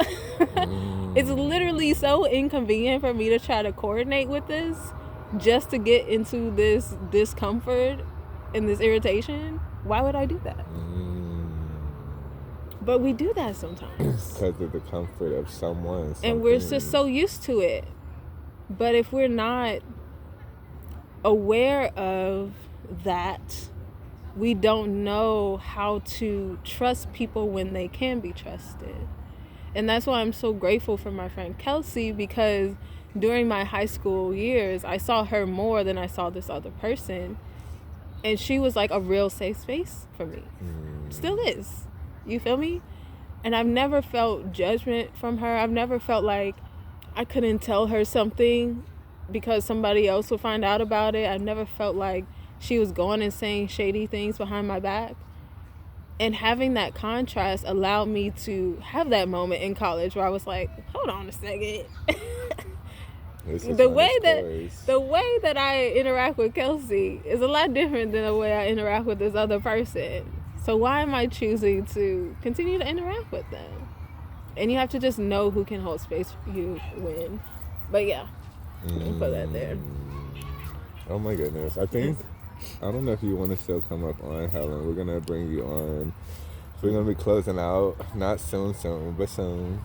It's literally so inconvenient for me to try to coordinate with this just to get into this discomfort and this irritation. Why would I do that? But we do that sometimes. Because of the comfort of someone. And we're just so used to it. But if we're not aware of that, we don't know how to trust people when they can be trusted. And that's why I'm so grateful for my friend Kelsey, because during my high school years, I saw her more than I saw this other person. And she was like a real safe space for me. Still is. You feel me? And I've never felt judgment from her. I've never felt like I couldn't tell her something because somebody else would find out about it. I've never felt like she was going and saying shady things behind my back. And having that contrast allowed me to have that moment in college where I was like, hold on a second. the way that I interact with Kelsey is a lot different than the way I interact with this other person. So why am I choosing to continue to interact with them? And you have to just know who can hold space for you when. But yeah, I'll put that there. Oh my goodness. I think, I don't know if you want to still come up on, Helen. We're going to bring you on. So we're going to be closing out. Not soon, but soon.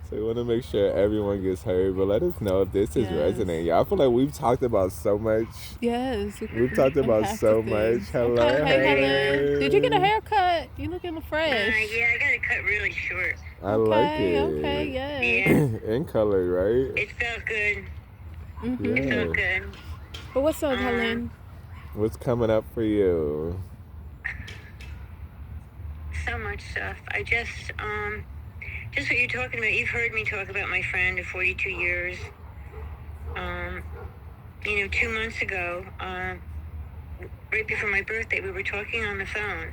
So we want to make sure everyone gets heard. But let us know if this is resonating. Y'all, I feel like we've talked about so much. Yes. We've talked about so much. Hello. Okay, Helen. Did you get a haircut? You looking fresh. Yeah, I got it cut really short. I like it. Okay, yes. Yeah. In color, right? It felt good. Yeah. It felt good. But what's up, Helen? What's coming up for you? So much stuff. I just what you're talking about. You've heard me talk about my friend of 42 years. 2 months ago, right before my birthday, we were talking on the phone.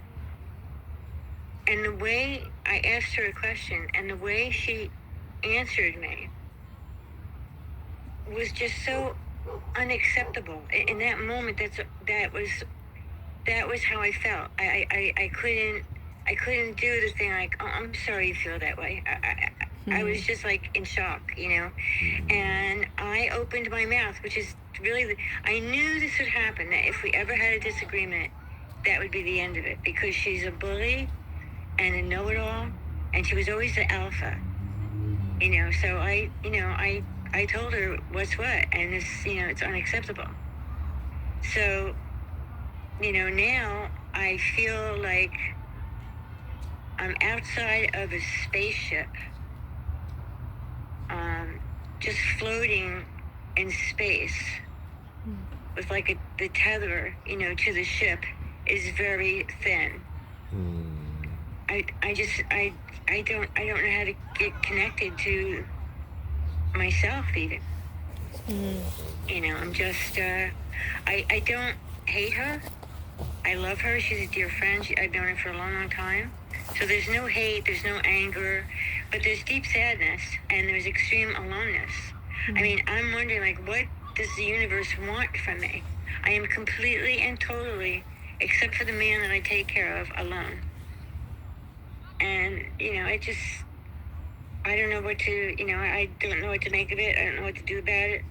And the way I asked her a question and the way she answered me was just so unacceptable. In that moment, that was how I felt. I couldn't do the thing like, oh, I'm sorry you feel that way. I was just like in shock, and I opened my mouth, which is really, I knew this would happen, that if we ever had a disagreement, that would be the end of it, because she's a bully and a know-it-all, and she was always the alpha, so I told her what's what, and this, it's unacceptable. So, now I feel like I'm outside of a spaceship, just floating in space with like the tether, to the ship is very thin. I don't know how to get connected to myself even. I'm just, I don't hate her. I love her. She's a dear friend. I've known her for a long, long time. So there's no hate, there's no anger, but there's deep sadness and there's extreme aloneness. I mean, I'm wondering, like, what does the universe want from me? I am completely and totally, except for the man that I take care of, alone. And, I don't know what to, I don't know what to make of it. I don't know what to do about it.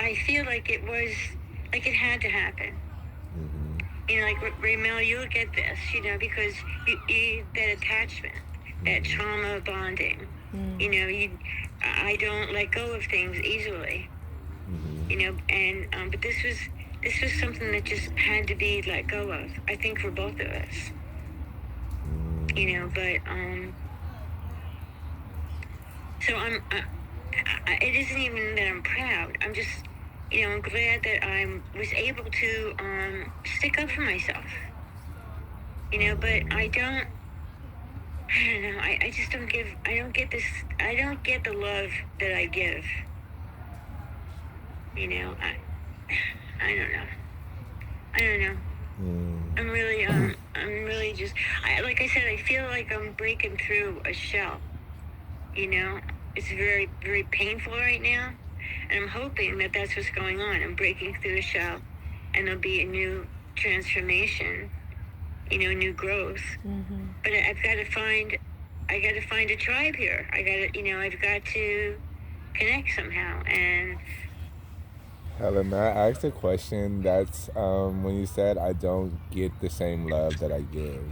I feel like it was, like it had to happen. Like Raymell, you'll get this, because you that attachment, that trauma bonding. I don't let go of things easily. And but this was something that just had to be let go of. I think for both of us. But so it isn't even that I'm proud. I'm just, I'm glad that I was able to stick up for myself. But I don't know. I just don't give. I don't get this. I don't get the love that I give. I don't know. I don't know. I'm really just. Like I said, I feel like I'm breaking through a shell. It's very, very painful right now, and I'm hoping that that's what's going on. I'm breaking through a shell, and there'll be a new transformation. New growth. But I got to find a tribe here. I've got to connect somehow. And Helen, may I ask a question? That's when you said I don't get the same love that I give.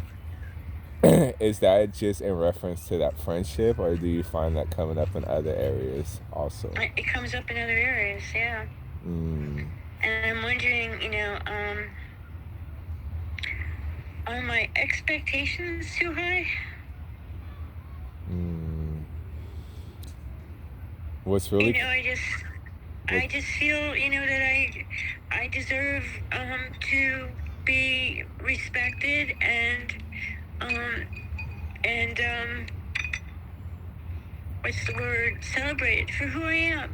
Is that just in reference to that friendship, or do you find that coming up in other areas also? it comes up in other areas, yeah. And I'm wondering, are my expectations too high? What's really I just feel, that I deserve to be respected and what's the word? Celebrated for who I am.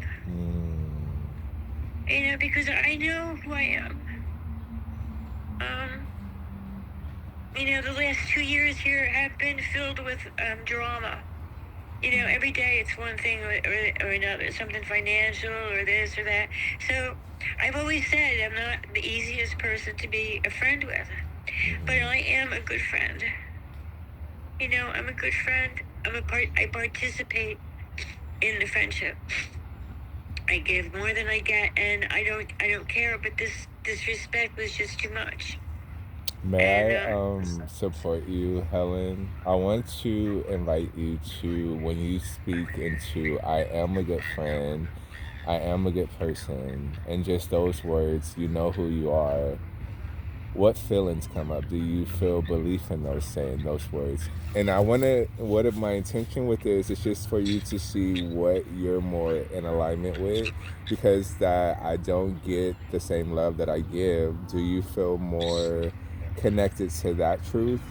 Because I know who I am. The last 2 years here have been filled with drama. Every day it's one thing or another, something financial or this or that. So I've always said I'm not the easiest person to be a friend with, but I am a good friend. I'm a good friend. I participate in the friendship. I give more than I get, and I don't care. But this disrespect was just too much. May I support you, Helen? I want to invite you to, when you speak into I am a good friend, I am a good person, and just those words, you know who you are. What feelings come up? Do you feel belief in those saying those words? And what if my intention with this is just for you to see what you're more in alignment with, because that I don't get the same love that I give. Do you feel more connected to that truth,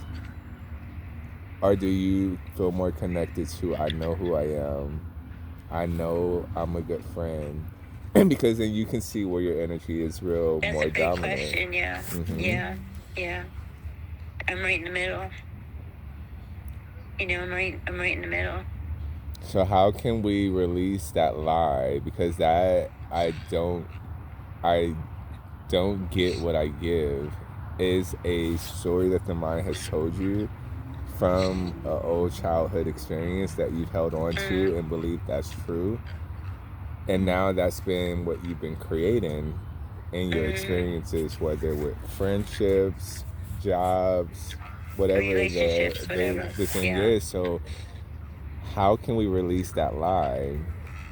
or do you feel more connected to I know who I am, I know I'm a good friend? Because then you can see where your energy is real. That's more a big dominant question. Yeah. Yeah. I'm right in the middle. I'm right in the middle. So how can we release that lie? Because that I don't get what I give is a story that the mind has told you from an old childhood experience that you've held on to and believe that's true. And now that's been what you've been creating in your experiences, whether with friendships, jobs, whatever the thing is. So how can we release that lie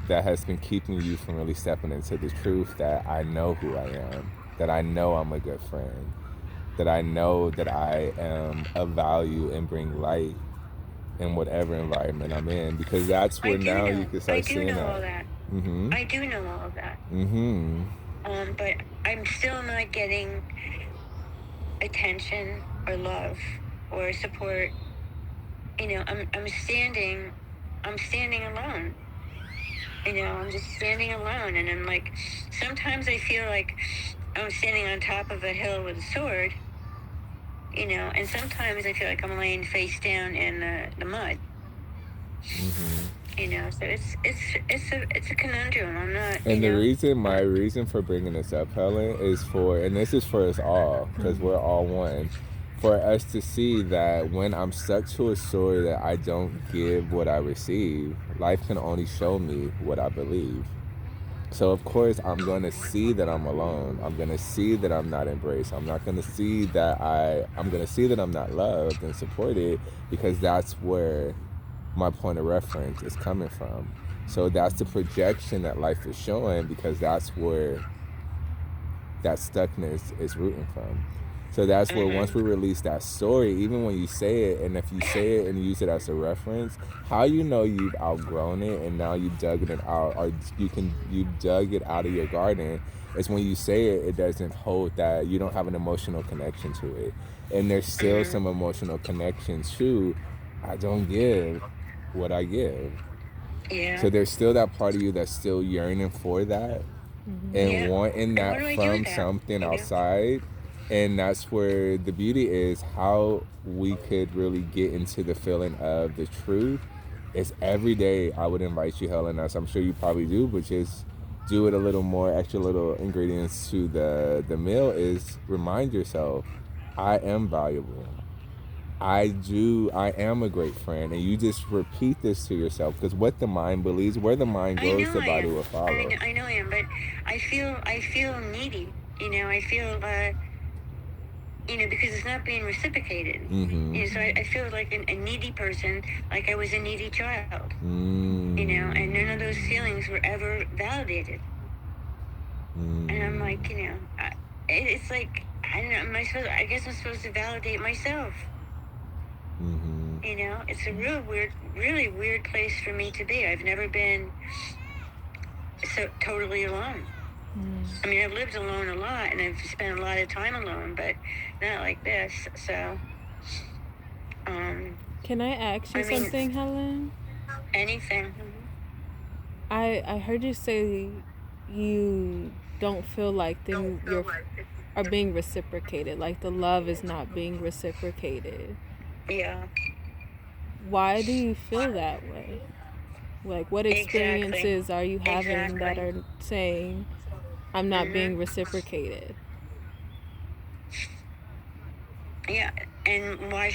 that has been keeping you from really stepping into the truth that I know who I am, that I know I'm a good friend, that I know that I am of value and bring light in whatever environment I'm in? Because that's where now you can start seeing that. All that. I do know all of that. But I'm still not getting attention or love or support. I'm standing alone. I'm just standing alone, and I'm like, sometimes I feel like I'm standing on top of a hill with a sword, and sometimes I feel like I'm laying face down in the mud. So it's a conundrum. I'm not. And my reason for bringing this up, Helen, is and this is for us all, because we're all one, for us to see that when I'm stuck to a story that I don't give what I receive, life can only show me what I believe. So of course I'm going to see that I'm alone. I'm going to see that I'm not embraced. I'm not going to see that I'm going to see that I'm not loved and supported, because that's where my point of reference is coming from. So that's the projection that life is showing, because that's where that stuckness is rooting from. So that's where once Mm-hmm. we release that story, even when you say it, and if you say it and use it as a reference, how you know you've outgrown it and now you've dug it out, or you've dug it out of your garden, is when you say it, it doesn't hold that, you don't have an emotional connection to it. And there's still Mm-hmm. some emotional connections to, I don't give what I give. Yeah. So there's still that part of you that's still yearning for that and Yeah. wanting And what that do I do with from that? something You know? outside. And that's where the beauty is, how we could really get into the feeling of the truth is every day. I would invite you, Helen, as I'm sure you probably do, but just do it a little more, extra little ingredients to the meal, is remind yourself, I am valuable. I am a great friend. And you just repeat this to yourself, because what the mind believes, where the mind I goes, know the I body am. will follow. I know I am, but I feel needy. I feel because it's not being reciprocated. Mm-hmm. So I feel like a needy person, like I was a needy child. Mm. And none of those feelings were ever validated. Mm. And I'm like, it's like, I don't know. I guess I'm supposed to validate myself. Mm-hmm. It's a really weird place for me to be. I've never been so totally alone. I mean, I've lived alone a lot, and I've spent a lot of time alone, but not like this. So, Can I ask you I mean, something, Helen? anything. I heard you say you don't feel like are being reciprocated, like the love is not being reciprocated. Yeah, Why do you feel that way? Like, what exactly. experiences are you having that Exactly. are saying I'm not being Mm-hmm. reciprocated? Yeah, and why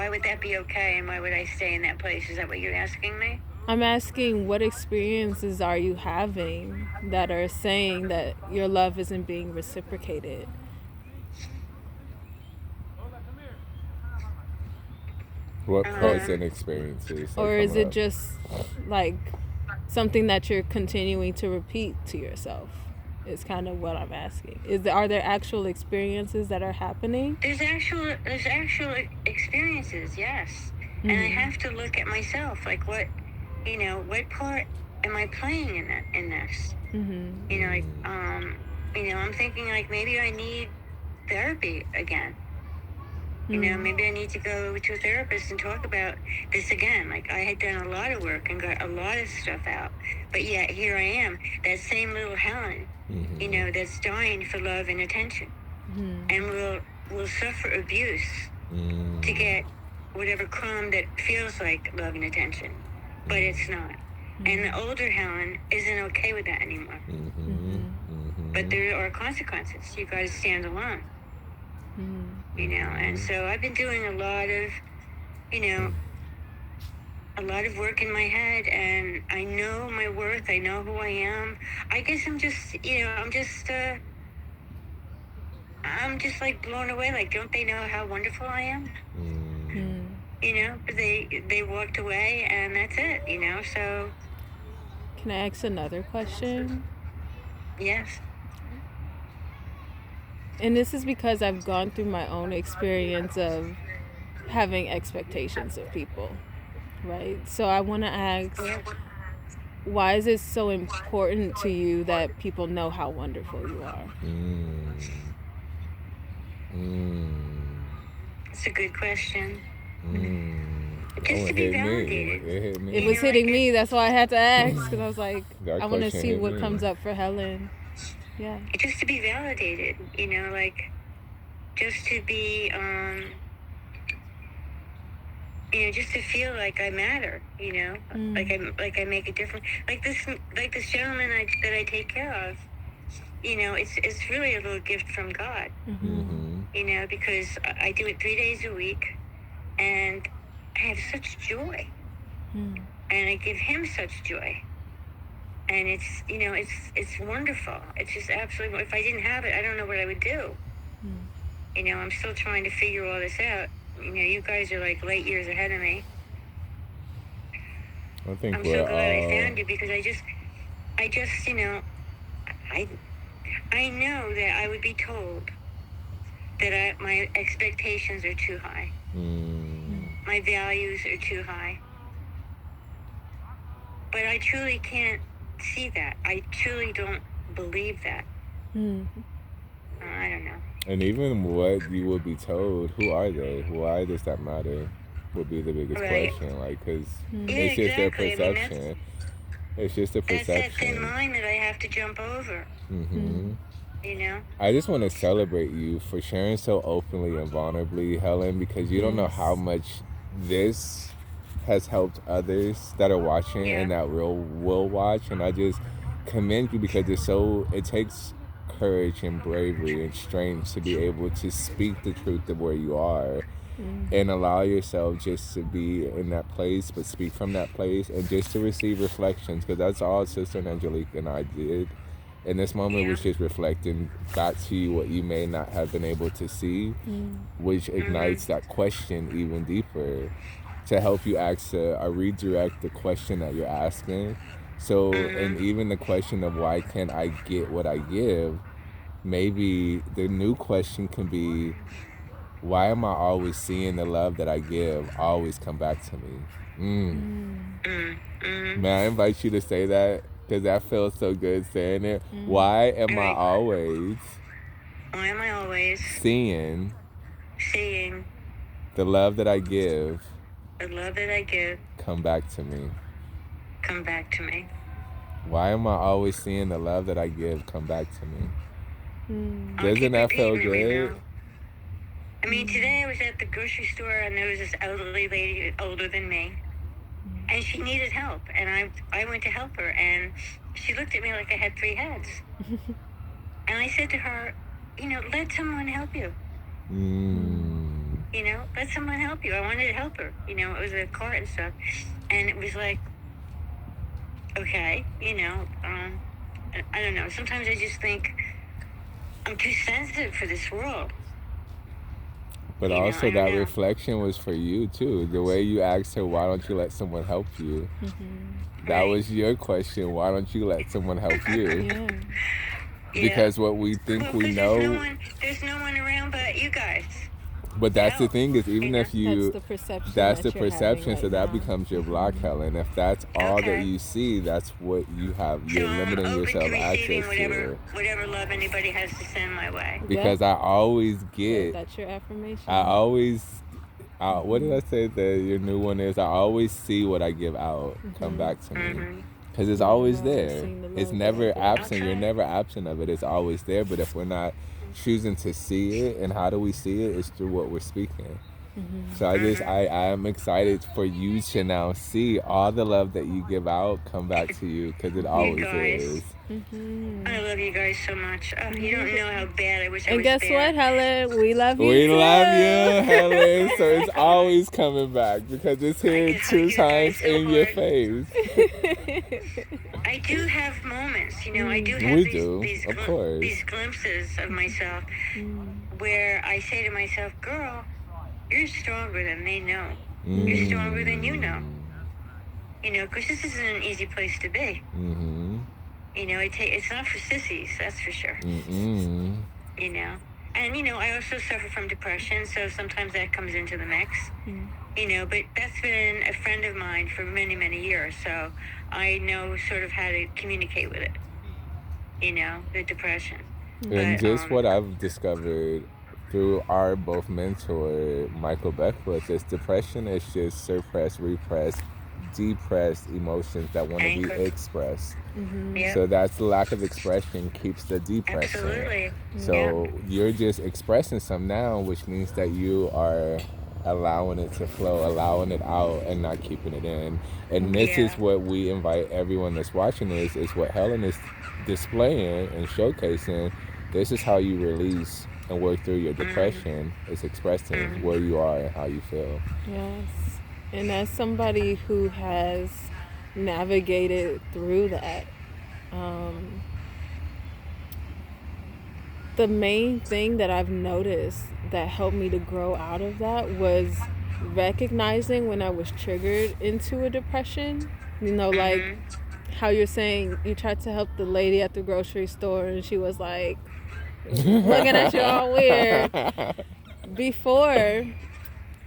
would that be okay, and why would I stay in that place? Is that what you're asking me? I'm asking, what experiences are you having that are saying that your love isn't being reciprocated? What Or present experiences are or is coming it up? just like something that you're continuing to repeat to yourself? Is kind of what I'm asking. Are there actual experiences that are happening? There's actual experiences, yes. And I have to look at myself, like what part am I playing in this? I'm thinking like maybe I need therapy again. Maybe I need to go to a therapist and talk about this again. Like I had done a lot of work and got a lot of stuff out, but yet here I am, that same little Helen, that's dying for love and attention, and will suffer abuse to get whatever crumb that feels like love and attention, but it's not. And the older Helen isn't okay with that anymore. But there are consequences. You got to stand alone. And so I've been doing a lot of work in my head, and I know my worth. I know who I am. I guess I'm just like blown away. Like, don't they know how wonderful I am? But they walked away, and that's it. So Can I ask another question? yes. And this is because I've gone through my own experience of having expectations of people, right? So I want to ask, Yeah. why is it so important to you that people know how wonderful you are? It's a good question. Oh, Just it to be hit me. validated. It hit me. It was like hitting me. That's why I had to ask, because I was like, That I want to question see hit what me. comes up for Helen. Yeah. just to be validated. Like just to be just to feel like I matter, like I make a difference. Like this gentleman that I take care of, it's really a little gift from God. Because I do it 3 days a week, and I have such joy, and I give him such joy, and it's wonderful. It's just absolutely. If I didn't have it, I don't know what I would do. I'm still trying to figure all this out. You guys are like light years ahead of me. I think I'm we're so glad I all. found you, because I just, I know that I would be told that my expectations are too high. My values are too high. But I truly can't see that. I truly don't believe that. I don't know. And even what you would be told, who are they? Why does that matter? Would be the biggest Right. question. Like, because Yeah, it's just their exactly. I mean, perception. It's just a that's that thin perception. line that I have to jump over. You know? I just want to celebrate you for sharing so openly and vulnerably, Helen, because you don't know how much this has helped others that are watching Yeah. and that will watch. And I just commend you because it takes courage and bravery and strength to be able to speak the truth of where you are and allow yourself just to be in that place, but speak from that place and just to receive reflections, because that's all Sister Angelique and I did. And this moment was just reflecting back to you what you may not have been able to see, which ignites that question even deeper to help you redirect the question that you're asking. So, and even the question of why can't I get what I give, maybe the new question can be, why am I always seeing the love that I give always come back to me? May I invite you to say that? Because that feels so good saying it. Why am I always seeing seeing the love that I give the love that I give come back to me? come back to me? Why am I always seeing the love that I give come back to me? I'll Doesn't keep that feel repeating it, good? Raymell. I mean, today I was at the grocery store and there was this elderly lady older than me, and she needed help, and I went to help her, and she looked at me like I had three heads. And I said to her, let someone help you. Let someone help you. I wanted to help her. It was a cart and stuff, and it was like, okay, I don't know. Sometimes I just think I'm too sensitive for this world. But also that reflection was for you too. The way you asked her, why don't you let someone help you? That was your question. Why don't you let someone help you? Because what we think we know. There's no one around but you guys. But that's the thing is, even if you, that's the perception. That's the perception. So that now. becomes your block, Helen. If that's all that you see, that's what you have. You're limiting yourself access to. Whatever love anybody has to send my way. Because I always get. That's your affirmation. What did I say that your new one is? I always see what I give out come back to me. Because it's always there. It's never absent. You're never absent of it. It's always there. But if we're not choosing to see it, and how do we see it? It's through what we're speaking. So I am excited for you to now see all the love that you give out come back to you, because it always is. I love you guys so much. You don't know how bad I wish I was. And guess what, Helen? We love you. We too. love you, Helen. So it's always coming back because it's here 2 times in your face. I do have moments, I do have these glimpses of myself where I say to myself, girl, you're stronger than they know. You're stronger than you know. Because this isn't an easy place to be. It's not for sissies, that's for sure. And, I also suffer from depression, so sometimes that comes into the mix. But that's been a friend of mine for many, many years, so I know sort of how to communicate with it, the depression. And just what I've discovered through our both mentor, Michael Beckwith, is depression is just suppressed, repressed, depressed emotions that want to be expressed. So that's the lack of expression keeps the depression. Absolutely. So you're just expressing some now, which means that you are allowing it to flow, allowing it out, and not keeping it in. And this is what we invite everyone that's watching is what Helen is displaying and showcasing. This is how you release and work through your depression. It's expressing where you are and how you feel. Yes. And as somebody who has navigated through that, the main thing that I've noticed that helped me to grow out of that was recognizing when I was triggered into a depression. Like how you're saying you tried to help the lady at the grocery store and she was like, looking at you all weird. Before,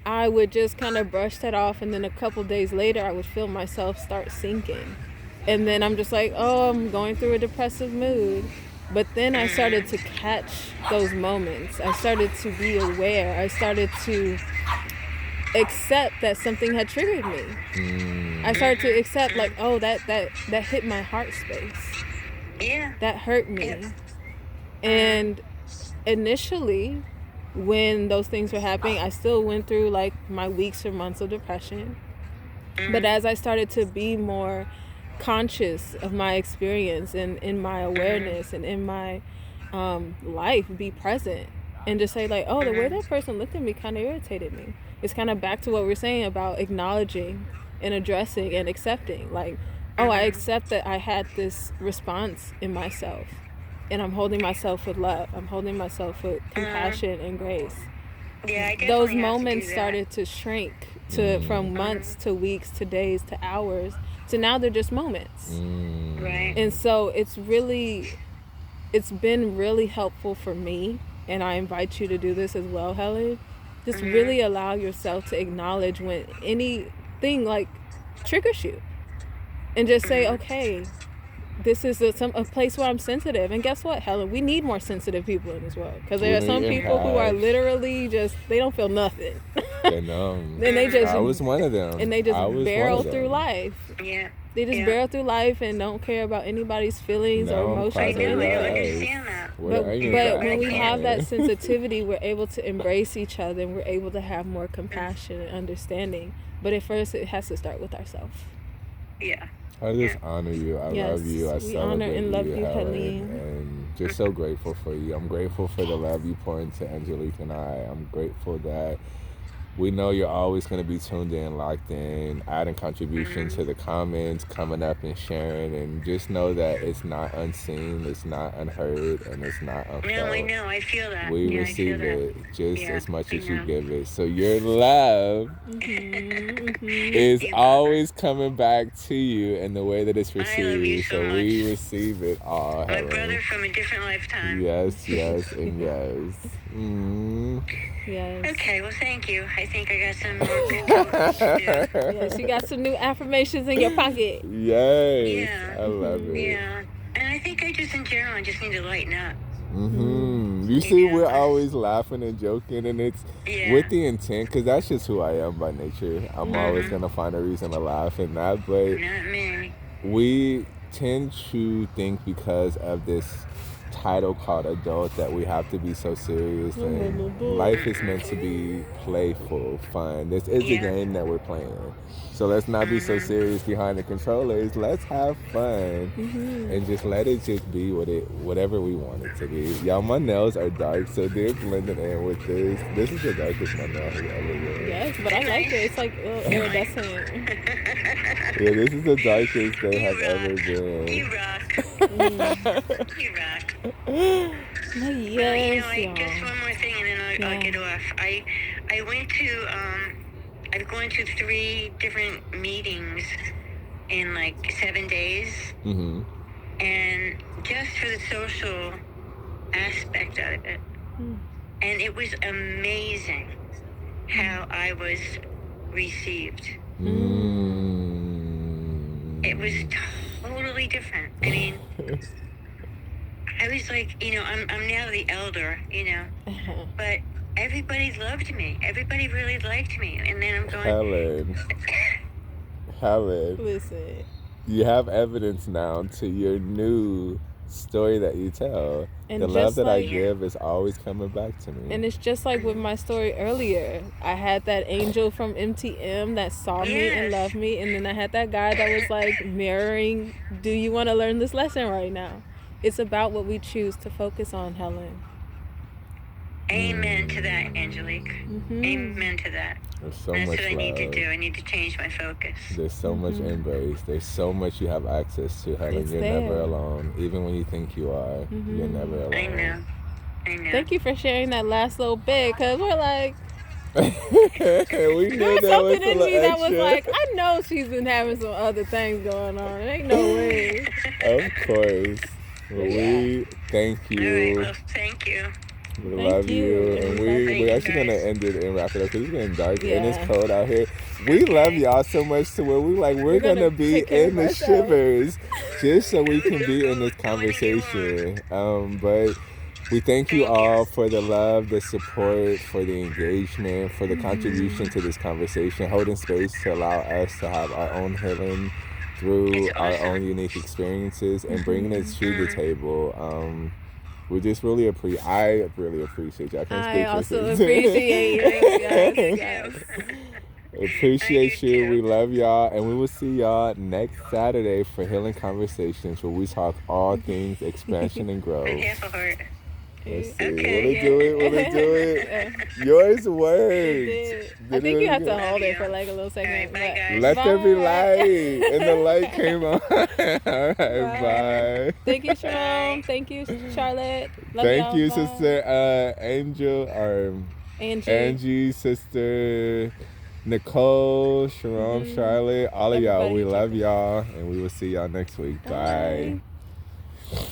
I would just kind of brush that off, and then a couple days later, I would feel myself start sinking. And then I'm just like, oh, I'm going through a depressive mood. But then I started to catch those moments. I started to be aware. I started to accept that something had triggered me. I started to accept, like, oh, that hit my heart space. Yeah. That hurt me. And initially, when those things were happening, I still went through like my weeks or months of depression. But as I started to be more conscious of my experience and in my awareness and in my life, be present and just say like, oh, the way that person looked at me kind of irritated me. It's kind of back to what we're saying about acknowledging and addressing and accepting. Like, oh, I accept that I had this response in myself. And I'm holding myself with love. I'm holding myself with compassion and grace. Yeah, I definitely Those have to moments do that. started to shrink from months to weeks to days to hours to now they're just moments. Right. And so it's been really helpful for me, and I invite you to do this as well, Helen. Just really allow yourself to acknowledge when anything like triggers you, and just say, okay, this is a place where I'm sensitive. And guess what, Helen? We need more sensitive people in this world, because there are some people who are literally just, they don't feel nothing. They know. And they just, I was one of them. and they just barrel through life. Yeah. They just barrel through life and don't care about anybody's feelings or emotions I or do. I anything. understand that. But when we have that sensitivity, we're able to embrace each other, and we're able to have more compassion and understanding. But at first, it has to start with ourselves. Yeah. I just honor you. I love you. I we honor celebrate and love you, Helen, Helene. and just so grateful for you. I'm grateful for the love you pour into Angelique and I. I'm grateful that we know you're always going to be tuned in, locked in, adding contribution to the comments, coming up and sharing, and just know that it's not unseen, it's not unheard, and it's not unfelt. No, I know. I feel that. We Yeah, receive I feel it just Yeah, as much I as you know. give it. So your love is You always coming back to you in the way that it's I love you received. so So we much. receive it all, My Helen. brother from a different lifetime. Yes, yes, and yes. Yes. Okay, well, thank you. I think I got some more to do. Yes, you got some new affirmations in your pocket. Yes, Yeah. I love it. Yeah. And I think I just, in general, I just need to lighten up. You see, Yeah. we're always laughing and joking, and it's Yeah. with the intent, because that's just who I am by nature. I'm always going to find a reason to laugh and that, but Not me. we tend to think because of this title called adult that we have to be so serious, and life is meant to be playful, fun. This is a game that we're playing, so let's not be so serious behind the controllers. Let's have fun and just let it just be whatever we want it to be. Y'all, my nails are dark, so they're blending in with this. This is the darkest my nail has ever been. Yes, but I like it. It's like iridescent. Yeah, this is the darkest they have ever You been. rock. You rock. Yes, y'all. Just one more thing, and then I'll get off. I went to I've gone to 3 different meetings in like 7 days, and just for the social aspect of it, and it was amazing how I was received. It was totally different. I mean, I was like, I'm now the elder, but everybody loved me. Everybody really liked me. And then I'm going, Helen, Listen. you have evidence now to your new story that you tell. And the love just that like- I give is always coming back to me. And it's just like with my story earlier. I had that angel from MTM that saw me and Yes. loved me. And then I had that guy that was like mirroring, do you want to learn this lesson right now? It's about what we choose to focus on, Helen. amen to that, Angelique. Amen to that. There's so That's much what I need to love. do. I need to change my focus. There's so much embrace. There's so much you have access to, Helen. It's You're there. never alone. Even when you think you are, you're never alone. I know. Thank you for sharing that last little bit, because we're like, we there knew was there was something a in little me that was extra. like, I know she's been having some other things going on. There ain't no way. Of course. Well, we thank All right. you. Well, thank you. We Thank love you. you. And we're Thank you, actually going to guys. end it and wrap it up because it's getting dark and Yeah. it's cold out here. We love y'all so much to where we're going to be take care in of the ourselves. shivers just so we can be in this conversation. But we thank you all for the love, the support, for the engagement, for the contribution to this conversation, holding space to allow us to have our own healing through It's our awesome. own unique experiences and bringing it to the table. We just really I really appreciate you. I can't I speak for also sis. appreciate you. Yes, yes. Appreciate I do you. too. We love y'all. And we will see y'all next Saturday for Healing Conversations where we talk all things expansion and growth. And half a heart. Let's see. Okay. Will it do it? Will it do it? Yours worked. I think you have to hold it for like a little second. All right, bye, guys. Let there be Bye. light. And the light came on. All right, bye. Thank you, Shalom. Thank you, Charlotte. Love Thank y'all. you, Bye. Sister Angel, or Angie, Sister Nicole, Sharon, Charlotte, all of y'all. We Everybody. love y'all, and we will see y'all next week. Bye. Bye.